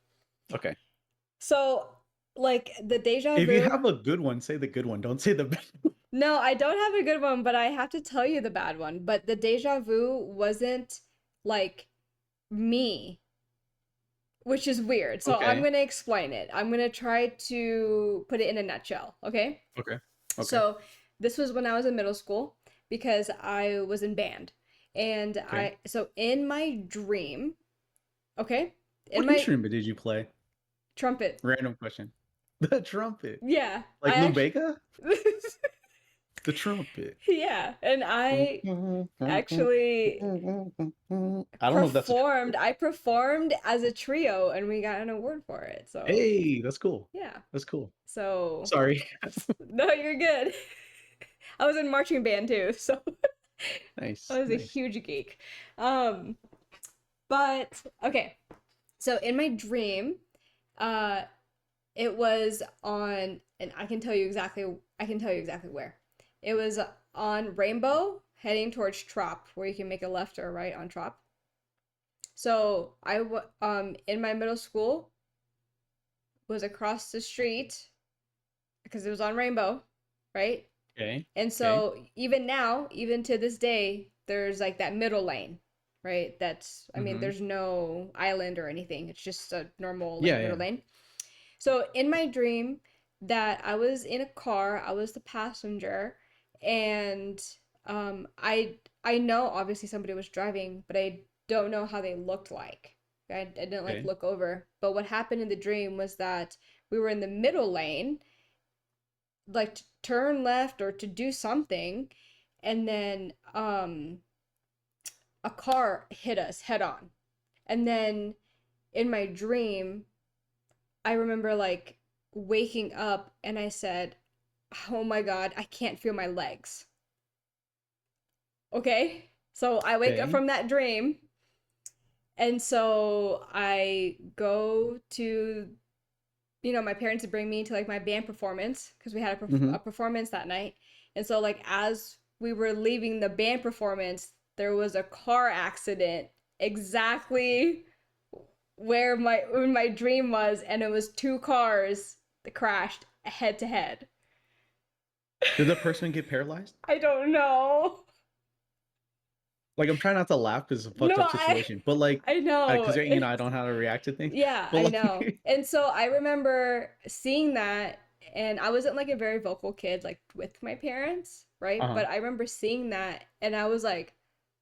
S1: Okay.
S2: so like the deja
S1: If you
S2: vu.
S1: have a good one, say the good one. Don't say the bad one.
S2: No, I don't have a good one, but I have to tell you the bad one. But the deja vu wasn't like me, which is weird. So I'm
S1: Okay.
S2: gonna explain it. I'm gonna try to put it in a nutshell. Okay.
S1: Okay. Okay.
S2: So this was when I was in middle school because I was in band. And
S1: Okay.
S2: in my dream, okay, in
S1: What
S2: my
S1: instrument did you play?
S2: trumpet.
S1: Random question. The trumpet.
S2: Yeah,
S1: Like Lou Bega? The trumpet.
S2: yeah, and
S1: I
S2: I
S1: don't
S2: actually
S1: know if that's a trumpet.
S2: I performed as a trio and we got an award for it. So,
S1: Hey, that's cool.
S2: yeah.
S1: That's cool.
S2: So,
S1: Sorry.
S2: no, you're good. I was in marching band too, so I
S1: Nice,
S2: was a
S1: nice.
S2: huge geek. Um, but okay. So in my dream, uh it was on, and I can tell you exactly where. It was on Rainbow heading towards Trop, where you can make a left or a right on Trop. So in my middle school was across the street because it was on Rainbow, right?
S1: Okay.
S2: And
S1: Okay.
S2: so even now, even to this day, there's like that middle lane, right? That's, I mean,
S1: Mm-hmm.
S2: there's no island or anything. It's just a normal like
S1: Yeah,
S2: middle
S1: yeah.
S2: lane. So in my dream that I was in a car, I was the passenger, and I know obviously somebody was driving, but I don't know how they looked like. I didn't like
S1: Okay.
S2: look over. But what happened in the dream was that we were in the middle lane, like to turn left or to do something, and then a car hit us head on. And then in my dream, I remember like waking up and I said, "Oh my God, I can't feel my legs." Okay? So I wake up
S1: Okay.
S2: from that dream, and so I go to, my parents would bring me to like my band performance because we had
S1: Mm-hmm.
S2: a performance that night. And so like as we were leaving the band performance, there was a car accident exactly where my dream was, and it was two cars that crashed head to head.
S1: Did the person get paralyzed?
S2: I don't know.
S1: Like, I'm trying not to laugh because it's a fucked
S2: No,
S1: up
S2: I
S1: situation, but like,
S2: I know.
S1: because I don't know how to react to things.
S2: Yeah,
S1: But
S2: I know.
S1: like,
S2: And so I remember seeing that, and I wasn't like a very vocal kid, like with my parents, right?
S1: uh-huh.
S2: But I remember seeing that, and I was like,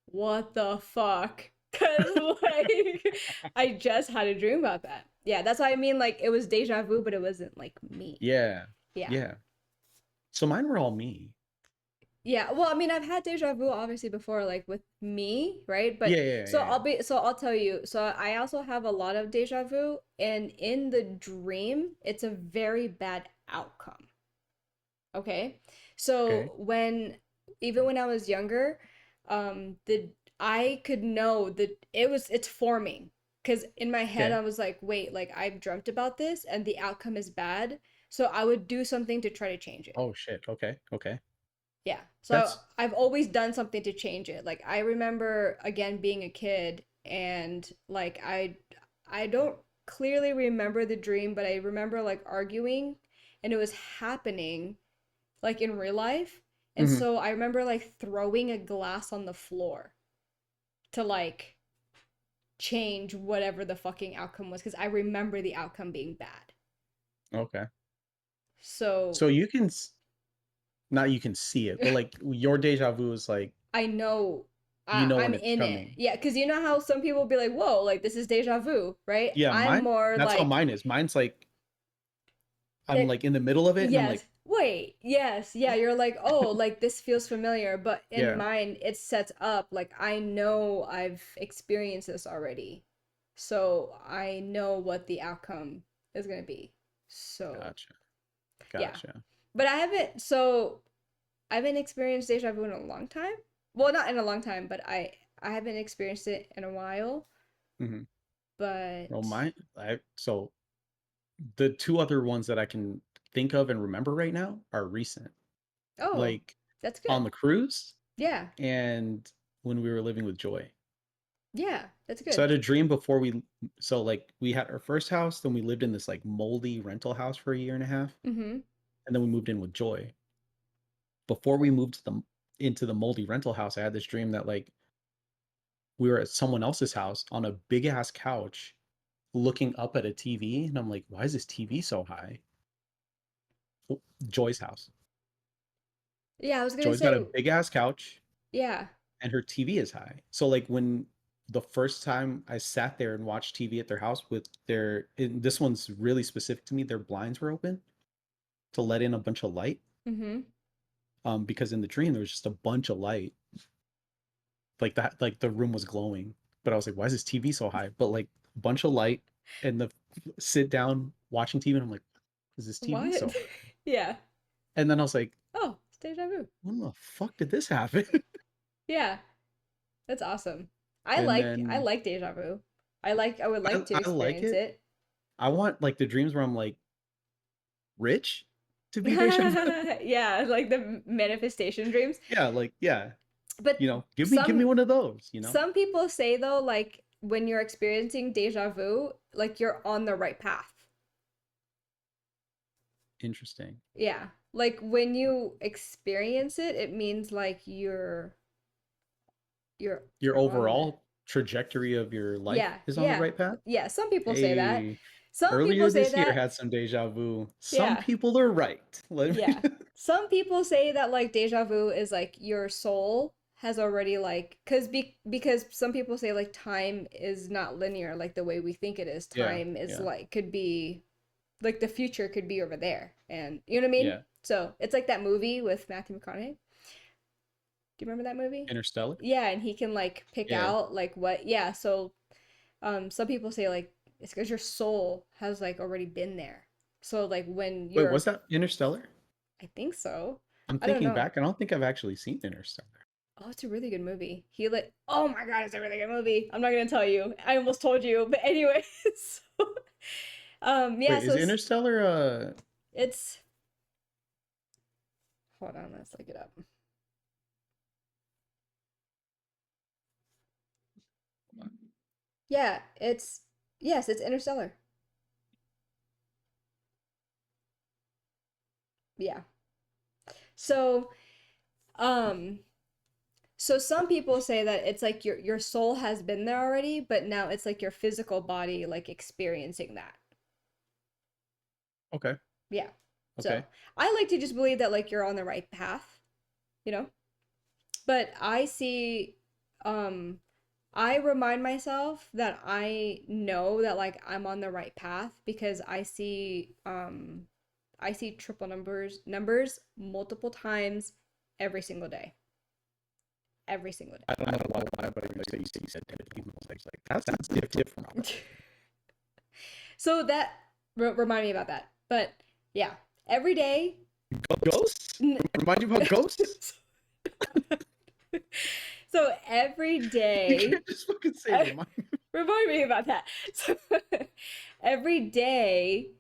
S2: what the fuck? Because, like, I just had a dream about that. Yeah, that's what I mean. Like, it was deja vu, but it wasn't like me.
S1: Yeah,
S2: Yeah.
S1: yeah. So mine were all me.
S2: Yeah, well, I mean, I've had deja vu obviously before, like with me, right? But
S1: Yeah, yeah,
S2: so
S1: yeah, yeah.
S2: I'll tell you. So I also have a lot of deja vu, and in the dream, it's a very bad outcome. Okay.
S1: Okay.
S2: So even when I was younger, the I could know that it's forming. Because in my head,
S1: Okay.
S2: I was like, wait, like I've dreamt about this and the outcome is bad. So I would do something to try to change it.
S1: Oh shit. Okay. Okay.
S2: Yeah. So
S1: That's
S2: I've always done something to change it. Like I remember again being a kid, and like I don't clearly remember the dream, but I remember like arguing, and it was happening like in real life. And
S1: mhm.
S2: so I remember like throwing a glass on the floor to like change whatever the fucking outcome was, because I remember the outcome being bad.
S1: Okay.
S2: So
S1: So you can not you can see it, but like your deja vu is like
S2: I know
S1: you know
S2: I'm
S1: when it's
S2: in it.
S1: coming.
S2: Yeah, because you know how some people be like, whoa, like this is deja vu, right?
S1: Yeah,
S2: I'm
S1: mine.
S2: more
S1: That's how
S2: like,
S1: mine is. Mine's like I'm
S2: it,
S1: like in the middle of it, and I'm like,
S2: yes, wait, yes, yeah, you're like, oh, like this feels familiar. But in
S1: yeah,
S2: mine, it sets up like I know I've experienced this already. So I know what the outcome is going to be. So
S1: gotcha,
S2: yeah.
S1: gotcha.
S2: But I haven't experienced deja vu in a long time. Well, not in a long time, but I haven't experienced it in a while.
S1: Mm-hmm. Well,
S2: But
S1: mine. So the two other ones that I can think of and remember right now are recent,
S2: oh,
S1: like
S2: that's
S1: on
S2: good.
S1: the cruise
S2: Yeah.
S1: and when we were living with Joy.
S2: Yeah, that's
S1: So I
S2: good.
S1: had a dream before so like we had our first house, then we lived in this like moldy rental house for a year and a half,
S2: Mhm.
S1: and then we moved in with Joy. Before we moved into the moldy rental house, I had this dream that like we were at someone else's house on a big ass couch looking up at a TV, and I'm like, why is this TV so high? Oh, Joy's house.
S2: Yeah, I was going to
S1: Joy's got a
S2: say
S1: big ass couch
S2: yeah.
S1: and her TV is high. So like when the first time I sat there and watched TV at their house with this one's really specific to me, their blinds were open to let in a bunch of light.
S2: Mhm.
S1: Because in the dream there was just a bunch of light, like that, like the room was glowing. But I was like, why is this TV so high? But like a bunch of light and the sit down watching TV, and I'm like, is this TV so
S2: What?
S1: high?
S2: Yeah.
S1: And then I was like,
S2: Oh, it's deja vu.
S1: when the fuck did this happen?
S2: Yeah, that's awesome.
S1: And
S2: I
S1: then
S2: like deja vu. I would like to
S1: I like
S2: experience
S1: it.
S2: it.
S1: I want like the dreams where I'm like rich to be deja vu.
S2: Yeah, like the manifestation dreams.
S1: Yeah, like yeah,
S2: But
S1: give me
S2: some
S1: one of those.
S2: some people say though, like when you're experiencing deja vu, like you're on the right path.
S1: Interesting.
S2: Yeah. Like when you experience it, it means like you're
S1: Your
S2: on
S1: overall trajectory of your life
S2: yeah,
S1: is on the
S2: yeah.
S1: right path.
S2: Yeah, some people say that.
S1: Hey,
S2: Some people
S1: earlier
S2: say
S1: this year
S2: that.
S1: had some deja vu. Some
S2: Yeah.
S1: people are right. Let me.
S2: Yeah. Some people say that like deja vu is like your soul has already like because some people say like time is not linear like the way we think it is.
S1: Yeah,
S2: Time is
S1: yeah,
S2: like could be like the future could be over there. And you know what I mean?
S1: yeah.
S2: So, it's like that movie with Matthew McConaughey. Do you remember that movie?
S1: Interstellar.
S2: Yeah, and he can like pick
S1: Yeah.
S2: out like what yeah, so some people say like it's because your soul has like already been there. So like when
S1: Wait,
S2: you're
S1: was that Interstellar?
S2: I think so.
S1: I'm
S2: I don't
S1: thinking
S2: know.
S1: back. I don't think I've actually seen Interstellar.
S2: Oh, it's a really good movie. Oh my god, it's a really good movie. I'm not gonna tell you. I almost told you, but anyways. Yeah,
S1: Wait,
S2: so
S1: is Interstellar
S2: it's hold on, let's look it up. Yeah, it's yes, it's Interstellar. Yeah. So, um, so some people say that it's like your soul has been there already, but now it's like your physical body like experiencing that.
S1: okay,
S2: Yeah. So
S1: okay.
S2: I like to just believe that like you're on the right path, you know? But I see, um, I remind myself that I know that like I'm on the right path because I see triple numbers multiple times every single day. Every single
S1: I don't know why, but you said dead people. Like that sounds different.
S2: day. So that remind me about that. But yeah, every day.
S1: Ghosts? Remind you about ghosts?
S2: So every
S1: You
S2: day,
S1: can't just fucking say remind me.
S2: remind me about that. So every day,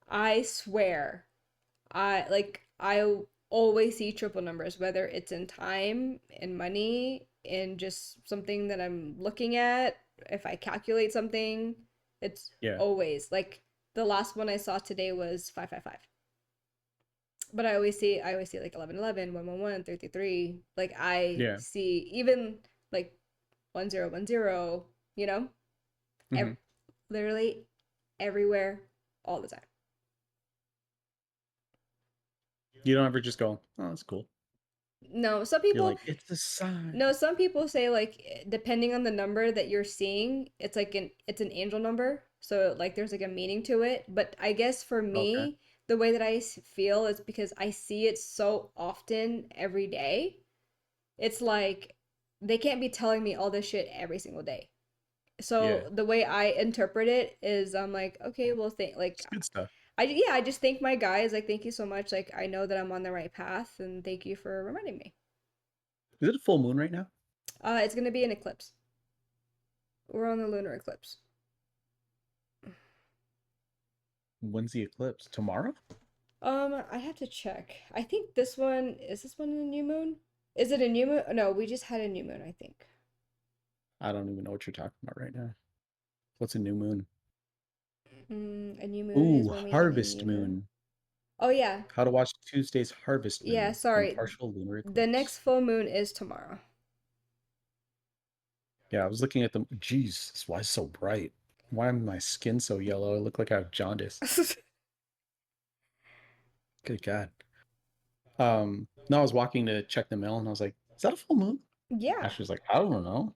S2: I swear, I always see triple numbers, whether it's in time, in money, in just something that I'm looking at. If I calculate something, it's
S1: Yeah,
S2: always like the last one I saw today was 555. But I always see like 1111, 111, 333. Like I
S1: yeah.
S2: see even like 1010, you know?
S1: Hmm.
S2: Ev- Literally everywhere all the time.
S1: You don't ever just go, oh, that's cool.
S2: No, some
S1: You're
S2: people
S1: like, it's a sign.
S2: no, some people say like depending on the number that you're seeing, it's an angel number. So like there's like a meaning to it, but I guess for
S1: Okay.
S2: me, the way that I feel is because I see it so often every day. It's like they can't be telling me all this shit every single day.
S1: Yeah,
S2: So the way I interpret it is I'm like, okay, well think like
S1: it's good stuff.
S2: I just thank my guys, like thank you so much. Like I know that I'm on the right path and thank you for reminding me.
S1: Is it a full moon right now?
S2: It's gonna be an eclipse. We're on the lunar eclipse.
S1: When's the eclipse? Tomorrow?
S2: I have to check. I think this one is this one a new moon? Is it a new moon? No, we just had a new moon, I think.
S1: I don't even know what you're talking about right now. What's a new moon?
S2: A new moon is
S1: Ooh,
S2: when we had a
S1: harvest
S2: new moon.
S1: moon.
S2: Oh yeah.
S1: How to watch Tuesday's harvest
S2: Yeah,
S1: moon and
S2: sorry.
S1: partial lunar
S2: The next
S1: eclipse.
S2: full moon is tomorrow.
S1: Yeah, I was looking at them. Jeez, why is it so bright? Why am my skin so yellow? I look like I have jaundice. Good God. No, I was walking to check the mail and I was like, is that a full moon?
S2: Yeah.
S1: Ashley's like, I don't know.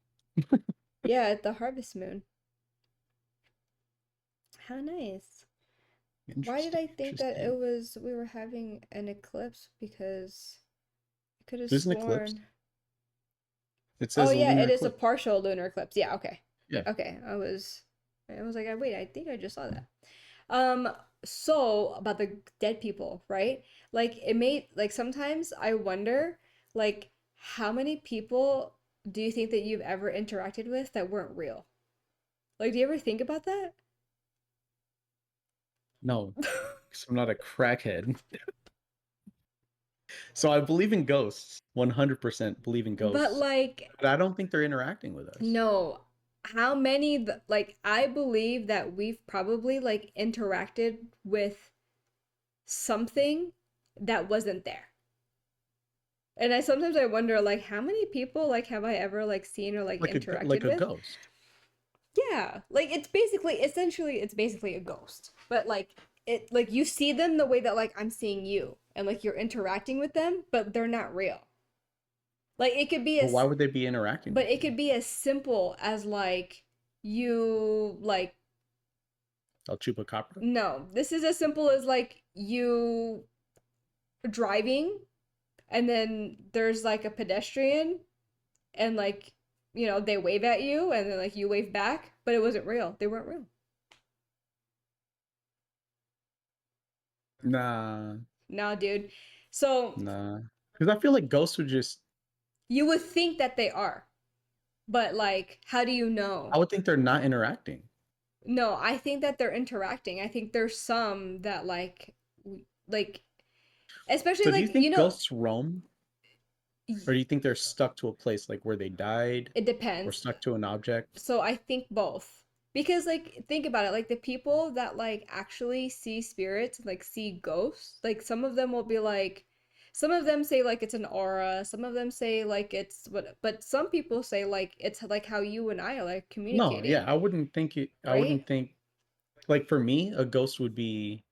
S2: Yeah, the harvest moon. How nice. Why did
S1: Interesting,
S2: I think that
S1: interesting.
S2: we were having an eclipse? Because I could have
S1: There's an eclipse.
S2: sworn.
S1: It
S2: Oh
S1: says a
S2: yeah,
S1: lunar
S2: it is a
S1: eclipse.
S2: partial lunar eclipse. Yeah, okay.
S1: Yeah.
S2: Okay. I was like, wait, I think I just saw that. Um, so about the dead people, right? Like it made like sometimes I wonder like how many people do you think that you've ever interacted with that weren't real? Like, do you ever think about that?
S1: No, because I'm not a crackhead. So I believe in ghosts. 100% believe in
S2: But
S1: ghosts.
S2: like,
S1: But I don't think they're interacting with us.
S2: no. How many like I believe that we've probably like interacted with something that wasn't there. And I sometimes I wonder like how many people like have I ever like seen or like
S1: Like
S2: interacted
S1: a
S2: with?
S1: ghost.
S2: Yeah, like it's basically essentially it's basically a ghost. But like it like you see them the way that like I'm seeing you and like you're interacting with them, but they're not real. Like it could be
S1: But why
S2: as
S1: would they be interacting
S2: but
S1: with
S2: it
S1: you?
S2: could be as simple as like you like
S1: El Chupacabra?
S2: no, this is as simple as like you driving and then there's like a pedestrian and like they wave at you and then like you wave back, but it wasn't real. They weren't real.
S1: Nah,
S2: Nah, dude. So
S1: nah. Because I feel like ghosts would just.
S2: you would think that they are, but like, how do you
S1: I
S2: know?
S1: would think they're not interacting.
S2: No, I think that they're interacting. I think there's some that like especially
S1: So do you
S2: like,
S1: think ghosts roam, or do you think they're stuck to a place like where they died,
S2: it
S1: or
S2: depends.
S1: stuck to an object?
S2: So I think both. Because like think about it, like the people that like actually see spirits, like see ghosts, like some of them will be like some of them say like it's an aura, some of them say like it's what, but some people say like it's like how you and I are like
S1: No, yeah,
S2: communicating,
S1: I wouldn't think it. I
S2: right?
S1: wouldn't think like for me, a ghost would be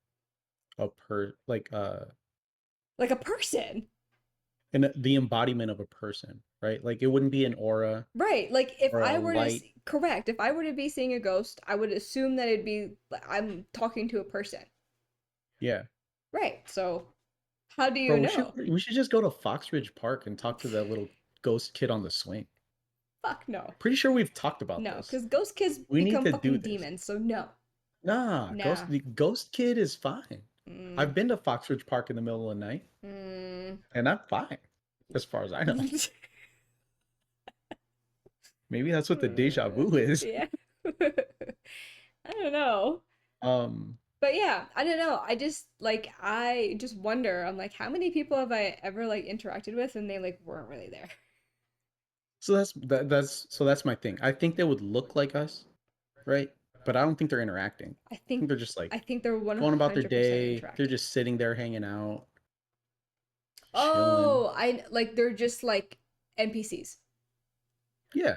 S1: like
S2: Like a person.
S1: the embodiment of a person, right? Like it wouldn't be an aura
S2: Right. Like if
S1: or a
S2: I were to
S1: light.
S2: correct, if I were to be seeing a ghost, I would assume that it'd be I'm talking to a person.
S1: Yeah.
S2: Right. So how do you
S1: Bro,
S2: know?
S1: we should just go to Foxridge Park and talk to that little ghost kid on the swing.
S2: Fuck no.
S1: Pretty sure we've talked about
S2: No,
S1: this.
S2: because ghost kids
S1: We need
S2: become
S1: to do
S2: fucking
S1: this.
S2: demons. So no.
S1: Nah,
S2: Nah.
S1: the ghost kid is fine.
S2: Mm,
S1: I've been to Foxridge Park in the middle of the night,
S2: mm.
S1: and I'm fine, as far as I know. Maybe that's what the deja vu is.
S2: Yeah. I don't know.
S1: Um,
S2: But yeah, I don't know. I just wonder. I'm like, how many people have I ever like interacted with and they like weren't really there?
S1: so that's my thing. I think they would look like us, right? But I don't think they're interacting.
S2: I
S1: I think
S2: think
S1: they're just
S2: I
S1: like
S2: think they're
S1: going about their
S2: 100%
S1: day. They're
S2: interacting.
S1: just sitting there hanging out, chilling.
S2: Oh, I like they're just like NPCs.
S1: Yeah.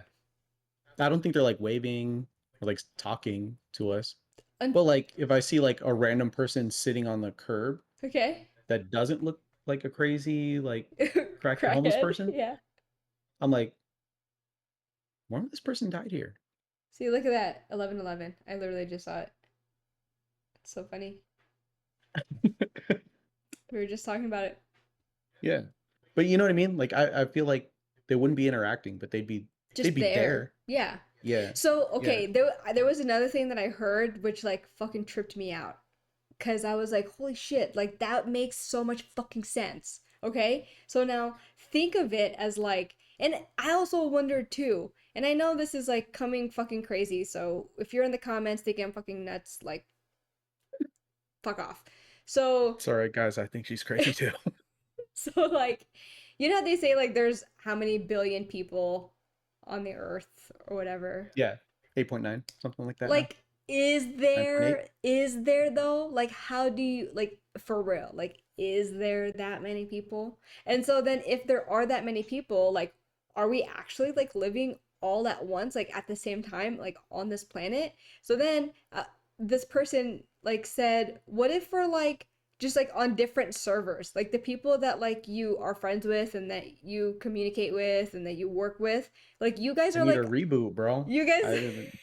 S1: I don't think they're like waving or like talking to us.
S2: Un-
S1: But like if I see like a random person sitting on the curb
S2: okay.
S1: that doesn't look like a crazy like crack homeless
S2: Crackhead.
S1: person,
S2: Yeah.
S1: I'm like, why this person died here?
S2: See, look at that. 1111. I literally just saw it. It's so funny. We were just talking about it.
S1: Yeah. But you know what I mean? Like I feel like they wouldn't be interacting, but they'd
S2: Just
S1: be
S2: there.
S1: there.
S2: Yeah.
S1: Yeah.
S2: So,
S1: Yeah.
S2: okay, there was another thing that I heard which like fucking tripped me out. Cause I was like, holy shit, like that makes so much fucking sense. Okay? So now think of it as like, and I also wondered too, and I know this is like coming fucking crazy, so if you're in the comments thinking I'm fucking nuts, like, fuck off. So,
S1: It's all right, guys. I think she's crazy too.
S2: so like, you know how they say like there's how many billion people on the earth or whatever?
S1: Yeah. 8.9, something like that now.
S2: Like,
S1: 9.8.
S2: is there though? Like, how do you, like, for real, like, is there that many people? And so then if there are that many people, like, are we actually like living all at once, like at the same time, like on this planet? So then this person like said, what if we're like just like on different servers, like the people that like you are friends with and that you communicate with and that you work with, like you guys
S1: I
S2: are
S1: need a
S2: like
S1: reboot, bro.
S2: you
S1: I
S2: guys
S1: didn't.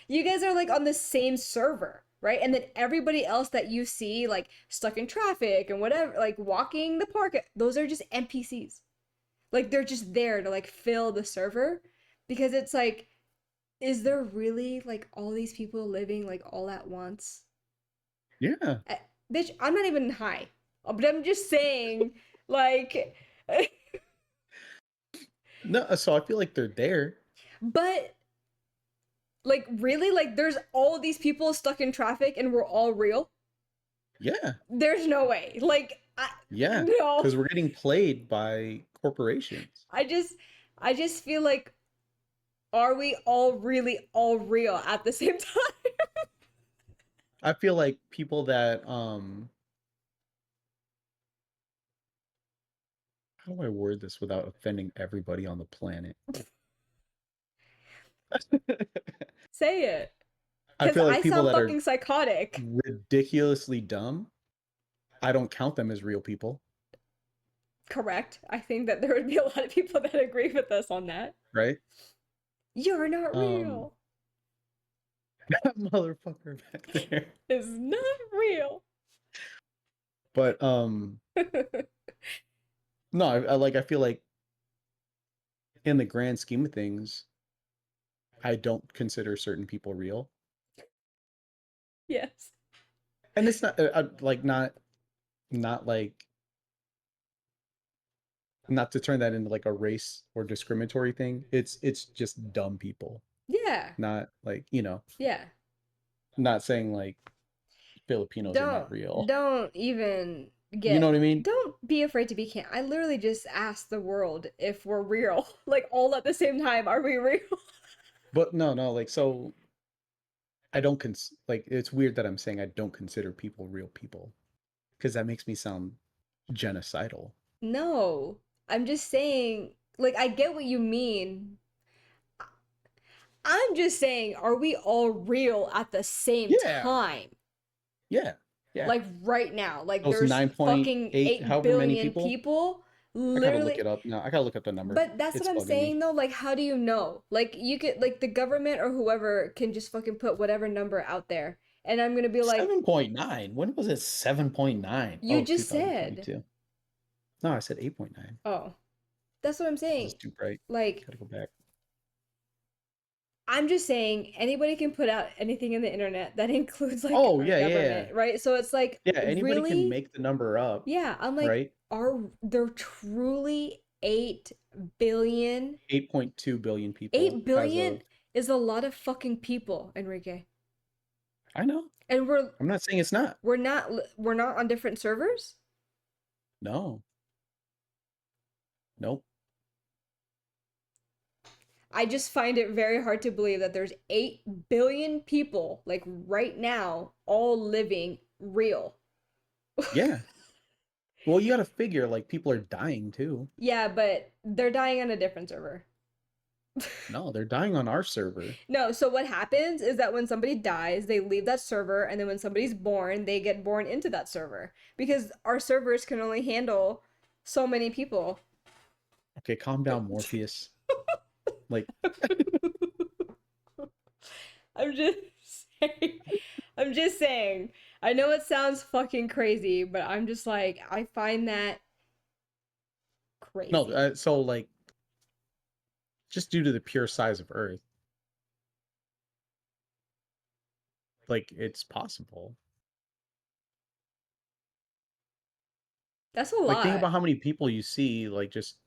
S2: you guys are like on the same server, right? And then everybody else that you see like stuck in traffic and whatever, like walking the park, those are just NPCs. Like they're just there to like fill the server because it's like, is there really like all these people living like all at once?
S1: Yeah.
S2: I, bitch, I'm not even high, but I'm just saying, like,
S1: No, so I feel like they're there.
S2: but like really, like there's all these people stuck in traffic and we're all real.
S1: Yeah.
S2: There's no way. Like,
S1: Yeah.
S2: no.
S1: Because we're getting played by corporations.
S2: I just I just feel like are we all really all real at the same time?
S1: I feel like people that how do I word this without offending everybody on the planet?
S2: Say it.
S1: I
S2: Cuz
S1: feel like
S2: I
S1: people
S2: sound
S1: that are
S2: fucking psychotic.
S1: ridiculously dumb, I don't count them as real people,
S2: Correct. I think that there would be a lot of people that agree with us on that.
S1: right?
S2: You're not
S1: Um,
S2: real.
S1: that motherfucker back there.
S2: Is not real.
S1: But no, I feel like in the grand scheme of things, I don't consider certain people real.
S2: Yes.
S1: And it's not like not like not to turn that into like a race or discriminatory thing. It's just dumb people,
S2: Yeah.
S1: not like, you know.
S2: Yeah.
S1: Not saying like Filipinos are
S2: Don't
S1: not real.
S2: don't even
S1: You know
S2: get
S1: what I mean?
S2: don't be afraid to be I literally just asked the world if we're real. Like all at the same time, are we real?
S1: But no, no, like so I don't like it's weird that I'm saying I don't consider people real people because that makes me sound genocidal.
S2: No. I'm just saying, like I get what you mean. I'm just saying, are we all real at the same
S1: Yeah,
S2: time?
S1: yeah, yeah.
S2: Like right now. Like
S1: Those
S2: there's fucking
S1: 9.8,
S2: 8
S1: however many
S2: billion
S1: people.
S2: people
S1: I gotta look it
S2: literally.
S1: up now. I gotta look up the number.
S2: But that's what
S1: It's
S2: I'm
S1: bugging me.
S2: saying though. Like, how do you know? Like, you could, like, the government or whoever can just fucking put whatever number out there. And I'm gonna be like,
S1: 7.9. When was it 7.9?
S2: you
S1: Oh,
S2: just said.
S1: 2022. No, I said 8.9.
S2: Oh, that's what I'm
S1: This is
S2: saying.
S1: too bright.
S2: Like,
S1: Gotta go back.
S2: I'm just saying anybody can put out anything in the internet that includes like
S1: Oh,
S2: our
S1: yeah, yeah.
S2: government, right? So it's like,
S1: Yeah, anybody can
S2: really?
S1: make the number up,
S2: Yeah, I'm like,
S1: right?
S2: are there truly 8 billion?
S1: 8.2 billion people
S2: 8
S1: as
S2: billion
S1: of
S2: is a lot of fucking people, Enrique.
S1: I know.
S2: And
S1: I'm not saying it's not.
S2: we're not on different servers?
S1: No. Nope.
S2: I just find it very hard to believe that there's 8 billion people like right now all living real.
S1: Yeah. Well, you gotta figure like people are dying too.
S2: Yeah, but they're dying on a different server.
S1: No, they're dying on our server.
S2: No, so what happens is that when somebody dies, they leave that server, and then when somebody's born, they get born into that server because our servers can only handle so many people.
S1: Okay, calm down, Morpheus. Like,
S2: I'm just saying. I'm just saying. I know it sounds fucking crazy, but I'm just like, I find that
S1: no,
S2: crazy.
S1: so like just due to the pure size of Earth, like it's possible.
S2: That's a
S1: Like think
S2: lot.
S1: about how many people you see like just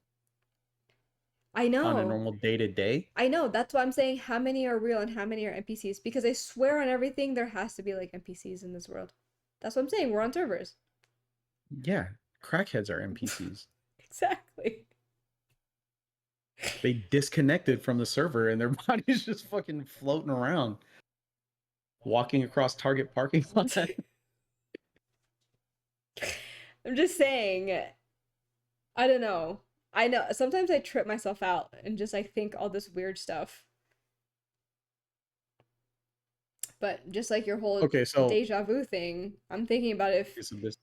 S2: I
S1: on a
S2: know.
S1: normal day to day.
S2: I know. That's why I'm saying how many are real and how many are NPCs. Because I swear on everything, there has to be like NPCs in this world. That's what I'm saying. We're on servers.
S1: Yeah, crackheads are NPCs.
S2: Exactly.
S1: They disconnected from the server and their bodies just fucking floating around, walking across Target parking lot.
S2: I'm just saying. I don't know. I know. Sometimes I trip myself out and just like think all this weird stuff. But just like your whole
S1: Okay, so
S2: deja vu thing, I'm thinking about if
S1: this is this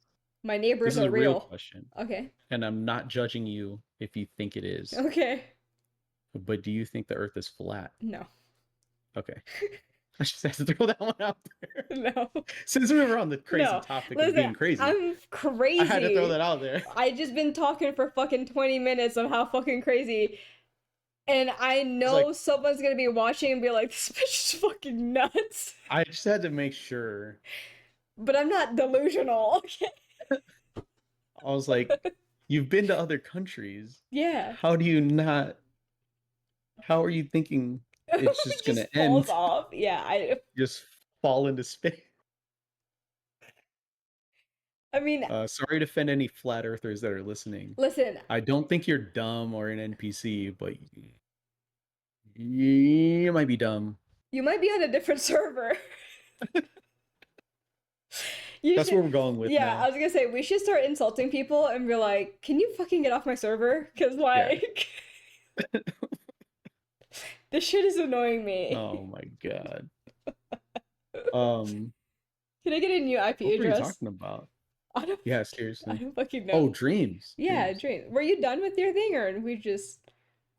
S2: my
S1: this
S2: neighbors
S1: is
S2: are
S1: a real
S2: real.
S1: question,
S2: Okay.
S1: and I'm not judging you if you think it is.
S2: Okay.
S1: But do you think the Earth is flat?
S2: No.
S1: Okay, I just had to throw that one out there.
S2: No.
S1: Since we were on the crazy
S2: No.
S1: topic of
S2: Listen,
S1: being crazy,
S2: I'm
S1: I had to throw
S2: crazy.
S1: that out there.
S2: I just been talking for fucking 20 minutes of how fucking crazy. And I
S1: I was like,
S2: know someone's gonna be watching and be like, this bitch is fucking nuts.
S1: I just had to make sure.
S2: But I'm not delusional, okay?
S1: I was like, you've been to other countries.
S2: Yeah.
S1: How do you not? How are you thinking it's
S2: It
S1: just gonna
S2: just falls
S1: end?
S2: off. Yeah,
S1: Just fall into space?
S2: I mean,
S1: Sorry to offend any flat earthers that are listening.
S2: listen,
S1: I don't think you're dumb or an NPC, but you might be dumb.
S2: you might be on a different server. You
S1: That's
S2: should,
S1: where we're going with
S2: yeah, I
S1: now.
S2: was gonna say we should start insulting people and be like, "Can you fucking get off my server?" Because
S1: Yeah.
S2: like, this shit is annoying
S1: Oh
S2: me.
S1: my god. Um,
S2: Can I get a new IP
S1: what were you
S2: address?
S1: talking about?
S2: I don't
S1: Yeah,
S2: I
S1: seriously.
S2: don't fucking
S1: Oh,
S2: know.
S1: dreams.
S2: Yeah,
S1: Dreams.
S2: dream. Were you done with your thing, or we just?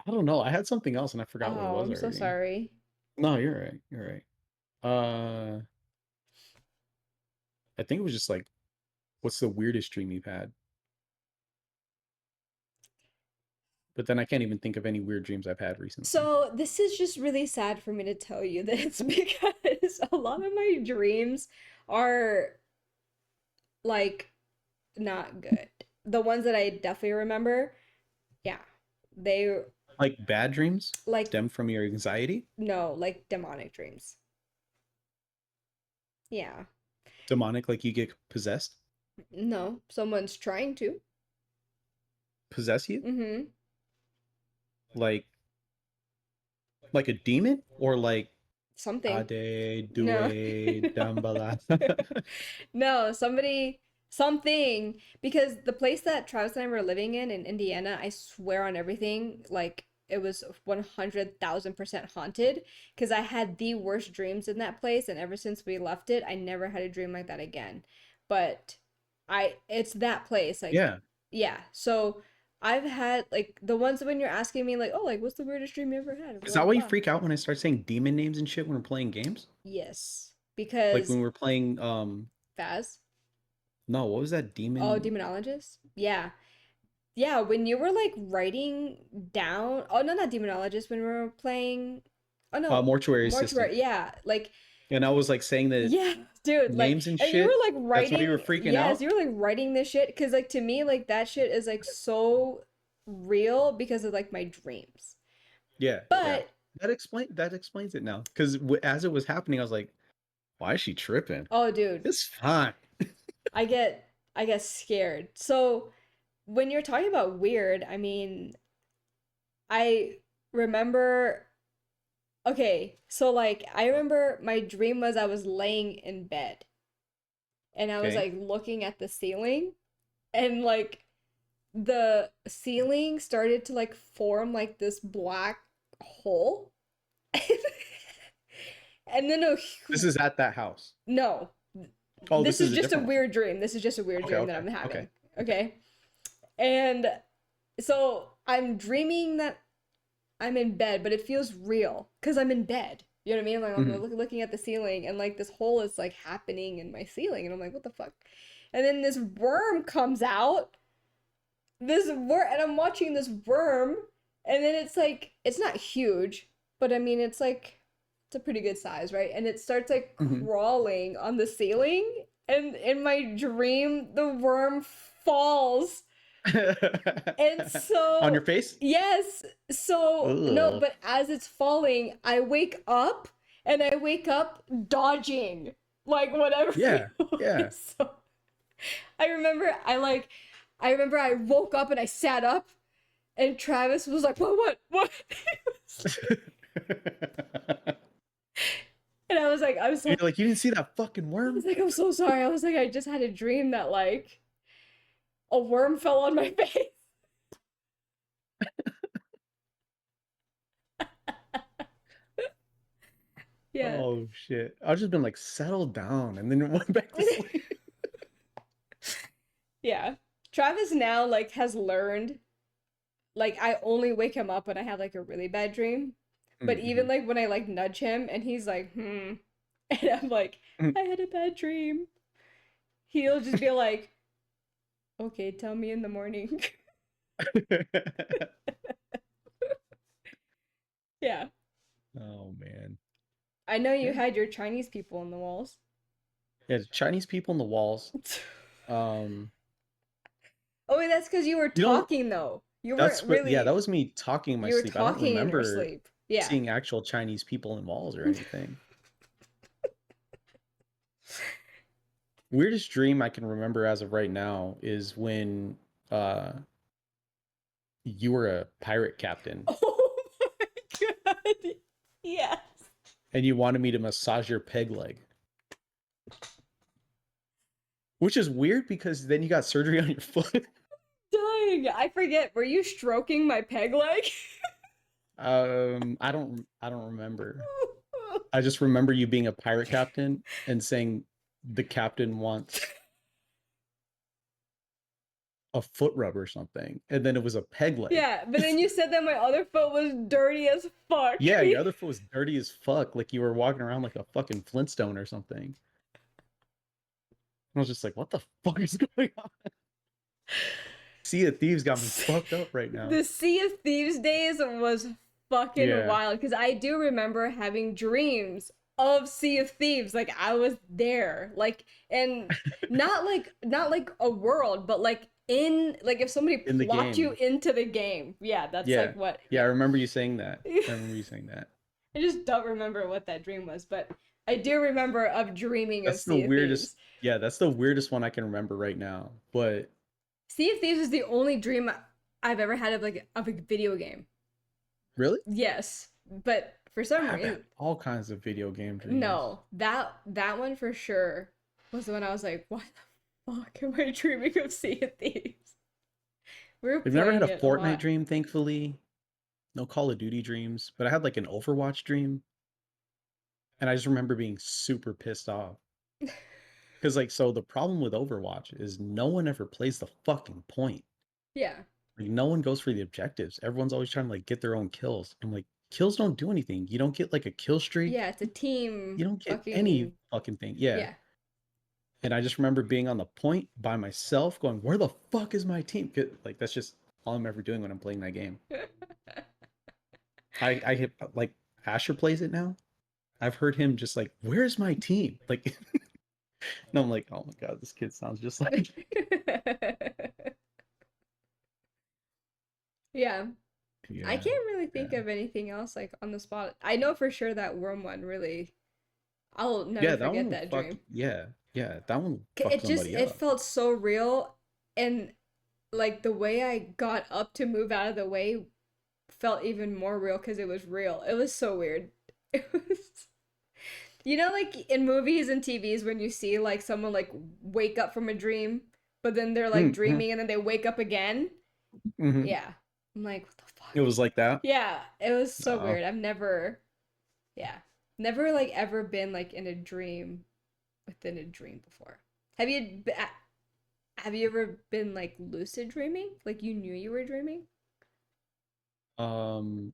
S1: I don't know. I had something else and I forgot what it
S2: Oh,
S1: was
S2: I'm so
S1: already.
S2: sorry.
S1: No, you're right. You're right. I think it was just like, what's the weirdest dream you've had? But then I can't even think of any weird dreams I've had recently.
S2: So this is just really sad for me to tell you this because a lot of my dreams are like not good. The ones that I definitely remember, yeah, they
S1: Like bad dreams
S2: like
S1: stem from your anxiety?
S2: no, like demonic dreams. Yeah.
S1: Demonic, like you get possessed?
S2: No, someone's trying to.
S1: Possess you?
S2: Mm-hmm.
S1: Like like a demon? Or like
S2: Something.
S1: Ade
S2: No.
S1: Due Dambala?
S2: No, something. Because the place that Travis and I were living in Indiana, I swear on everything, like it was 100,000% haunted. Because I had the worst dreams in that place, and ever since we left it, I never had a dream like that again. But it's that place, like,
S1: Yeah.
S2: yeah. So I've had like the ones when you're asking me, like, oh, like, what's the weirdest dream you ever had?
S1: Is
S2: Blah,
S1: that why you
S2: blah.
S1: freak out when I start saying demon names and shit when we're playing games?
S2: Yes.
S1: Like
S2: Because
S1: when we're playing
S2: Faz.
S1: no, what was that
S2: Oh,
S1: demon
S2: demonologist? Yeah. Yeah, when you were like writing down, oh no, not demonologist, when we were playing, oh no,
S1: mortuary assistant.
S2: mortuary, yeah, like,
S1: And I was like saying the
S2: yeah, dude, like,
S1: names and
S2: and you
S1: shit.
S2: were like
S1: That's why you were
S2: writing,
S1: freaking
S2: yes,
S1: out.
S2: you were like writing this shit, because like to me, like that shit is like so real because of like my dreams.
S1: Yeah, yeah.
S2: But,
S1: That explains it now. Because as it was happening, I was like, why is she tripping?
S2: oh, dude,
S1: It's fine.
S2: I get, I get scared. So when you're talking about weird, I mean, I remember. Okay, so like I remember my dream was I was laying in bed and I was
S1: Okay.
S2: like looking at the ceiling and like the ceiling started to like form like this black hole. And then
S1: This is at that house.
S2: no,
S1: Oh,
S2: this
S1: this
S2: is
S1: is a
S2: just a
S1: different one.
S2: weird dream. This is just a weird
S1: Okay,
S2: dream that
S1: okay,
S2: I'm
S1: okay,
S2: having.
S1: okay.
S2: Okay. And so I'm dreaming that I'm in bed, but it feels real because I'm in bed. You know what I mean? Like I'm
S1: Hmm.
S2: looking at the ceiling, and like this hole is like happening in my ceiling, and I'm like, what the fuck? And then this worm comes out. This worm, and I'm watching this worm, and then it's like it's not huge, but I mean it's a pretty good size, right? And it starts like
S1: Hmm.
S2: crawling on the ceiling, and in my dream, the worm falls and
S1: On your
S2: so,
S1: face?
S2: yes. So, no,
S1: Ugh.
S2: but as it's falling, I wake up and I wake up dodging like whatever
S1: Yeah,
S2: it
S1: yeah.
S2: was. So, I remember I remember I woke up and I sat up and Travis was like, what? And I was like,
S1: You're like, you didn't see that fucking worm?
S2: I'm so sorry. I was like, I just had a dream that like a worm fell on my face. Yeah.
S1: Oh shit. I've just been like, settle down, and then went back to sleep.
S2: Yeah. Travis now like has learned like I only wake him up when I have like a really bad dream. But even
S1: Mm-hmm.
S2: like when I like nudge him and he's like, hmm, and I'm like, I had a bad dream. He'll just be like, okay, tell me in the morning. Yeah.
S1: Oh man.
S2: I know you
S1: Yeah.
S2: had your Chinese people on the walls.
S1: Yeah, the Chinese people in the walls. Um,
S2: Oh, wait, that's because you were
S1: you know,
S2: talking though. You
S1: that's
S2: weren't
S1: what, yeah, that
S2: really,
S1: was me talking in my
S2: you were
S1: sleep. I don't
S2: talking in your
S1: remember
S2: sleep. Yeah.
S1: seeing actual Chinese people in walls or anything. Weirdest dream I can remember as of right now is when uh you were a pirate captain
S2: Oh my god. Yes.
S1: and you wanted me to massage your peg leg. Which is weird because then you got surgery on your foot.
S2: Dying. I forget. Were you stroking my peg leg?
S1: I don't remember. I just remember you being a pirate captain and saying the captain wants a foot rub or something, and then it was a peg leg.
S2: Yeah, but then you said that my other foot was dirty as fuck.
S1: Yeah, your other foot was dirty as fuck, like you were walking around like a fucking Flintstone or something. I was just like, what the fuck is going on? Sea of Thieves got me fucked up right now.
S2: The Sea of Thieves days was fucking
S1: Yeah.
S2: wild because I do remember having dreams of Sea of Thieves. Like I was there. Like and not like a world, but like in like if somebody
S1: In the
S2: plopped you
S1: game.
S2: into the game. Yeah, that's
S1: Yeah.
S2: like what
S1: Yeah, I
S2: yeah.
S1: remember you saying that. I remember you saying that.
S2: I just don't remember what that dream was, but I do remember of dreaming of
S1: That's the
S2: Sea of
S1: weirdest.
S2: Thieves.
S1: Yeah, that's the weirdest one I can remember right now. But
S2: Sea of Thieves is the only dream I've ever had of a video game.
S1: really,
S2: Yes, but for some
S1: I've had
S2: reason,
S1: all kinds of video game dreams.
S2: no. That one for sure was the one I was like, why the fuck am I dreaming of Sea of Thieves? We were
S1: I've never had
S2: playing
S1: a
S2: it a
S1: Fortnite
S2: lot.
S1: dream, thankfully. No Call of Duty dreams, but I had like an Overwatch dream, and I just remember being super pissed off because like so the problem with Overwatch is no one ever plays the fucking point.
S2: Yeah.
S1: Like no one goes for the objectives. Everyone's always trying to like get their own kills. I'm like, kills don't do anything. You don't get like a kill streak.
S2: Yeah, it's a
S1: You
S2: team
S1: don't get any
S2: fucking
S1: fucking thing. Yeah.
S2: yeah.
S1: And I just remember being on the point by myself, going, "Where the fuck is my team?" Like that's just all I'm ever doing when I'm playing that game. I hit like Asher plays it now. I've heard him just like, "Where's my team?" Like, and I'm like, "Oh my god, this kid sounds just like."
S2: Yeah. I
S1: Yeah,
S2: can't really think
S1: yeah,
S2: of anything else like on the spot. I know for sure that worm one really I'll never
S1: yeah. That one
S2: forget
S1: will
S2: that
S1: fuck.
S2: dream.
S1: Yeah, yeah. That one will fuck
S2: It just
S1: somebody
S2: it
S1: up.
S2: felt so real, and like the way I got up to move out of the way felt even more real because it was real. It was so weird. It was, you know, like in movies and TVs when you see like someone like wake up from a dream, but then they're like
S1: Mm-hmm,
S2: dreaming and then they wake up again.
S1: mm-hmm.
S2: Yeah, I'm like, what the
S1: It
S2: fuck?
S1: was like that.
S2: Yeah, it was so
S1: Oh,
S2: weird. I've never, yeah, never like ever been like in a dream within a dream before. Have you have you ever been like lucid dreaming? Like you knew you were dreaming?
S1: um,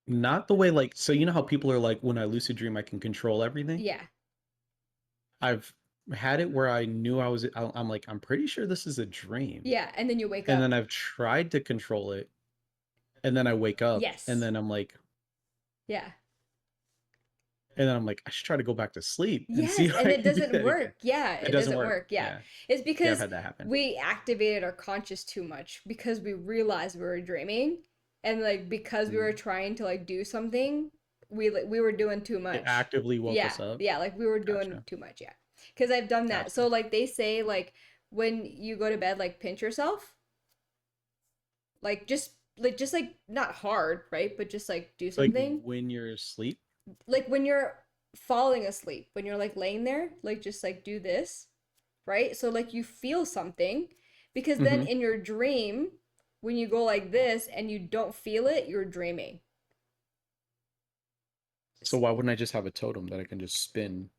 S1: not the way like so. You know how people are like, when I lucid dream, I can control everything.
S2: Yeah.
S1: I've had it where I knew I was. I'm like, I'm pretty sure this is a dream,
S2: Yeah, and then you wake
S1: and
S2: up.
S1: then I've tried to control it, and then I wake up, and
S2: Yes.
S1: then I'm like,
S2: Yeah.
S1: and then I'm like, I should try to go back to sleep and see
S2: Yes,
S1: if
S2: and
S1: I
S2: it
S1: can do
S2: doesn't
S1: that again.
S2: work. Yeah,
S1: It
S2: it
S1: doesn't
S2: doesn't
S1: work.
S2: work. Yeah.
S1: Yeah,
S2: It's
S1: yeah, I've
S2: because
S1: had that happen.
S2: we activated our conscious too much because we realized we were dreaming and like because we were
S1: Mm.
S2: trying to like do something, we were doing too
S1: It
S2: much.
S1: actively woke
S2: Yeah.
S1: us up.
S2: Yeah, like we were doing
S1: Gotcha,
S2: too much, yeah. Cuz I've done that.
S1: gotcha.
S2: So like they say like when you go to bed like pinch yourself, like just like not hard, right? But just like do
S1: Like
S2: something
S1: when you're asleep.
S2: like when you're falling asleep, when you're like laying there, like just like do this, right? So like you feel something because then
S1: Hmm.
S2: in your dream, when you go like this and you don't feel it, you're dreaming.
S1: So why wouldn't I just have a totem that I can just spin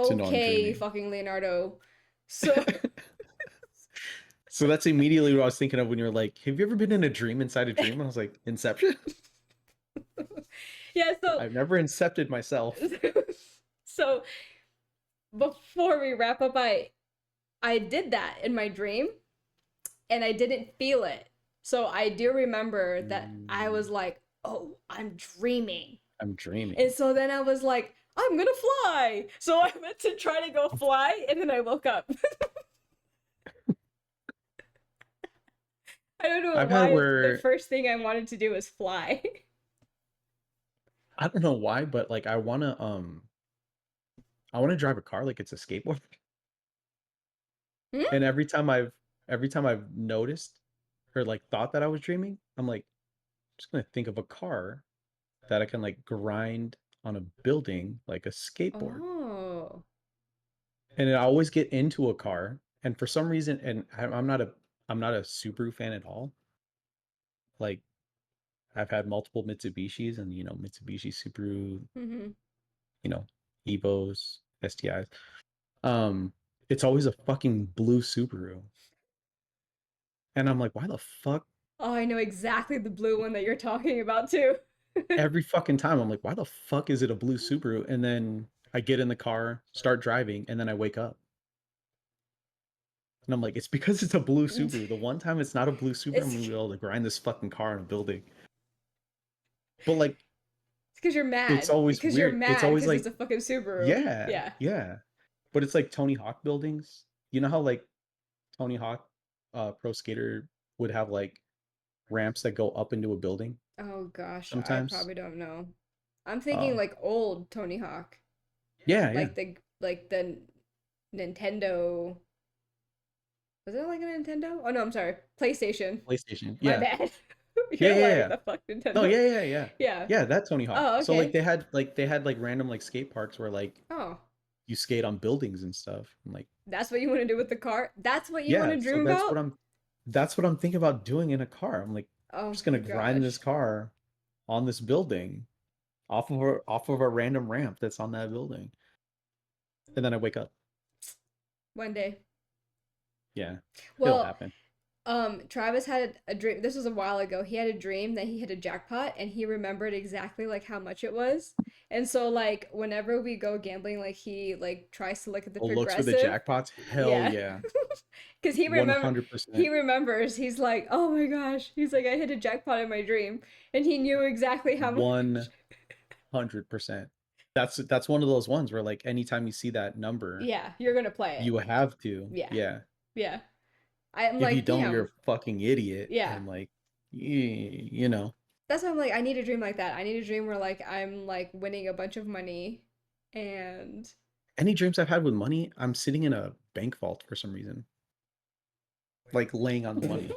S1: to know I'm
S2: Okay,
S1: dreaming?
S2: fucking Leonardo. So
S1: So that's immediately what I was thinking of when you're like, "Have you ever been in a dream inside a dream?" And I was like, "Inception."
S2: yeah,
S1: I've never incepted myself.
S2: so before we wrap up, I did that in my dream and I didn't feel it. So I do remember that I
S1: Mm,
S2: was like, "Oh, I'm dreaming."
S1: I'm
S2: And
S1: dreaming.
S2: so then I was like, I'm gonna fly. So I went to try to go fly, and then I woke up. I don't know
S1: I've had it
S2: why the
S1: where
S2: first thing I wanted to do was fly.
S1: I don't know why, but like I want to drive a car like it's a skateboard.
S2: Hmm?
S1: And every time I've noticed or like thought that I was dreaming, I'm like, just gonna think of a car that I can like grind on a building like a skateboard.
S2: Oh.
S1: And I always get into a car, and for some reason, and I'm not a Subaru fan at all. Like I've had multiple Mitsubishis and Mitsubishi, Subaru,
S2: Mm-hmm.
S1: you know, Evos, STIs. Um, it's always a fucking blue Subaru. And I'm like, why the fuck?
S2: Oh, I know exactly the blue one that you're talking about too.
S1: Every fucking time I'm like, why the fuck is it a blue Subaru? And then I get in the car, start driving, and then I wake up. And I'm like, it's because it's a blue Subaru. The one time it's not a blue Subaru, I'm gonna
S2: It's
S1: be able to grind this fucking car in a building. But like,
S2: because you're
S1: it's
S2: mad.
S1: always
S2: Because you're
S1: weird. It's
S2: mad
S1: always
S2: because it's
S1: like,
S2: a fucking Subaru.
S1: yeah,
S2: Yeah.
S1: yeah. But it's like Tony Hawk buildings. You know how like Tony Hawk, pro skater would have like ramps that go up into a building
S2: Oh gosh, I
S1: sometimes.
S2: probably don't know. I'm thinking
S1: Oh,
S2: like old Tony Hawk.
S1: Yeah, yeah.
S2: Like the Nintendo. Was it like a Nintendo? Oh no, I'm sorry. PlayStation.
S1: PlayStation.
S2: My
S1: Yeah.
S2: bad.
S1: Yeah,
S2: You're
S1: yeah,
S2: like, what
S1: yeah.
S2: the fuck,
S1: No,
S2: Nintendo?
S1: yeah, yeah, yeah.
S2: Yeah.
S1: Yeah, that's Tony Hawk.
S2: Oh,
S1: So like
S2: okay.
S1: they had like random like skate parks where like
S2: Oh,
S1: you skate on buildings and stuff. And like,
S2: that's what you want to do with the car? That's what you want
S1: yeah,
S2: to
S1: so
S2: dream about?
S1: that's what I'm thinking about doing in a car. I'm like
S2: Oh
S1: just
S2: my
S1: gonna grind this
S2: gosh.
S1: car on this building off of a random ramp that's on that building. And then I wake up.
S2: One day.
S1: Yeah, it'll
S2: Well,
S1: happen.
S2: Travis had a dream. This was a while ago. He had a dream that he hit a jackpot and he remembered exactly like how much it was. And so like whenever we go gambling, like he like tries to look at the
S1: Oh, looks for the
S2: progressive.
S1: jackpots. Hell
S2: Yeah.
S1: yeah.
S2: Cuz he
S1: 100%.
S2: remembers. He's like, "Oh my gosh." He's like, "I hit a jackpot in my dream." And he knew exactly how much.
S1: 100%. That's one of those ones where like anytime you see that number,
S2: Yeah, you're going to play it.
S1: you have to.
S2: Yeah.
S1: Yeah.
S2: Yeah. I'm
S1: If you
S2: like,
S1: don't, you're
S2: "Damn."
S1: a fucking idiot.
S2: Yeah.
S1: And like, you know,
S2: That's why I'm like, I need a dream like that. I need a dream where like I'm like winning a bunch of money and
S1: any dreams I've had with money, I'm sitting in a bank vault for some reason, like laying on the money.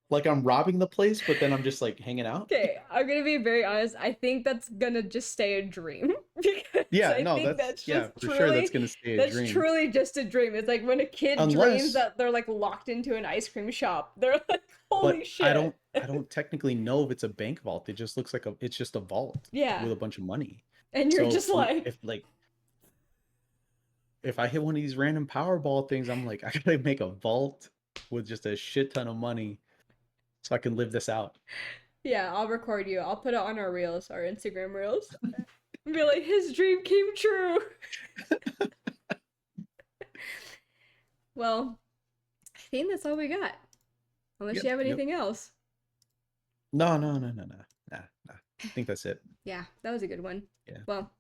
S1: Like I'm robbing the place, but then I'm just like hanging out.
S2: okay, I'm gonna be very honest. I think that's gonna just stay a dream because
S1: Yeah,
S2: I
S1: no,
S2: think that's
S1: yeah,
S2: just
S1: for sure that's gonna stay a
S2: that's
S1: dream.
S2: truly just a dream. It's like when a kid dreams
S1: Unless,
S2: that they're like locked into an ice cream shop. They're like, holy
S1: but
S2: shit.
S1: I don't technically know if it's a bank vault. It just looks like it's just a vault
S2: Yeah.
S1: with a bunch of money.
S2: And you're
S1: So
S2: just like,
S1: if like if I hit one of these random Powerball things, I'm like, I gotta make a vault with just a shit ton of money so I can live this out.
S2: yeah, I'll record you. I'll put it on our reels, our Instagram reels. And be like, his dream came true. Well, I think that's all we got. Unless
S1: Yep,
S2: you have
S1: yep.
S2: anything else.
S1: No, no, no, no, no. Nah, nah. I think that's it.
S2: Yeah, that was a good one.
S1: Yeah.
S2: Well,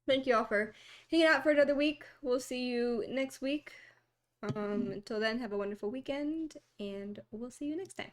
S2: thank you all for hanging out for another week. We'll see you next week. Until then, have a wonderful weekend, and we'll see you next time.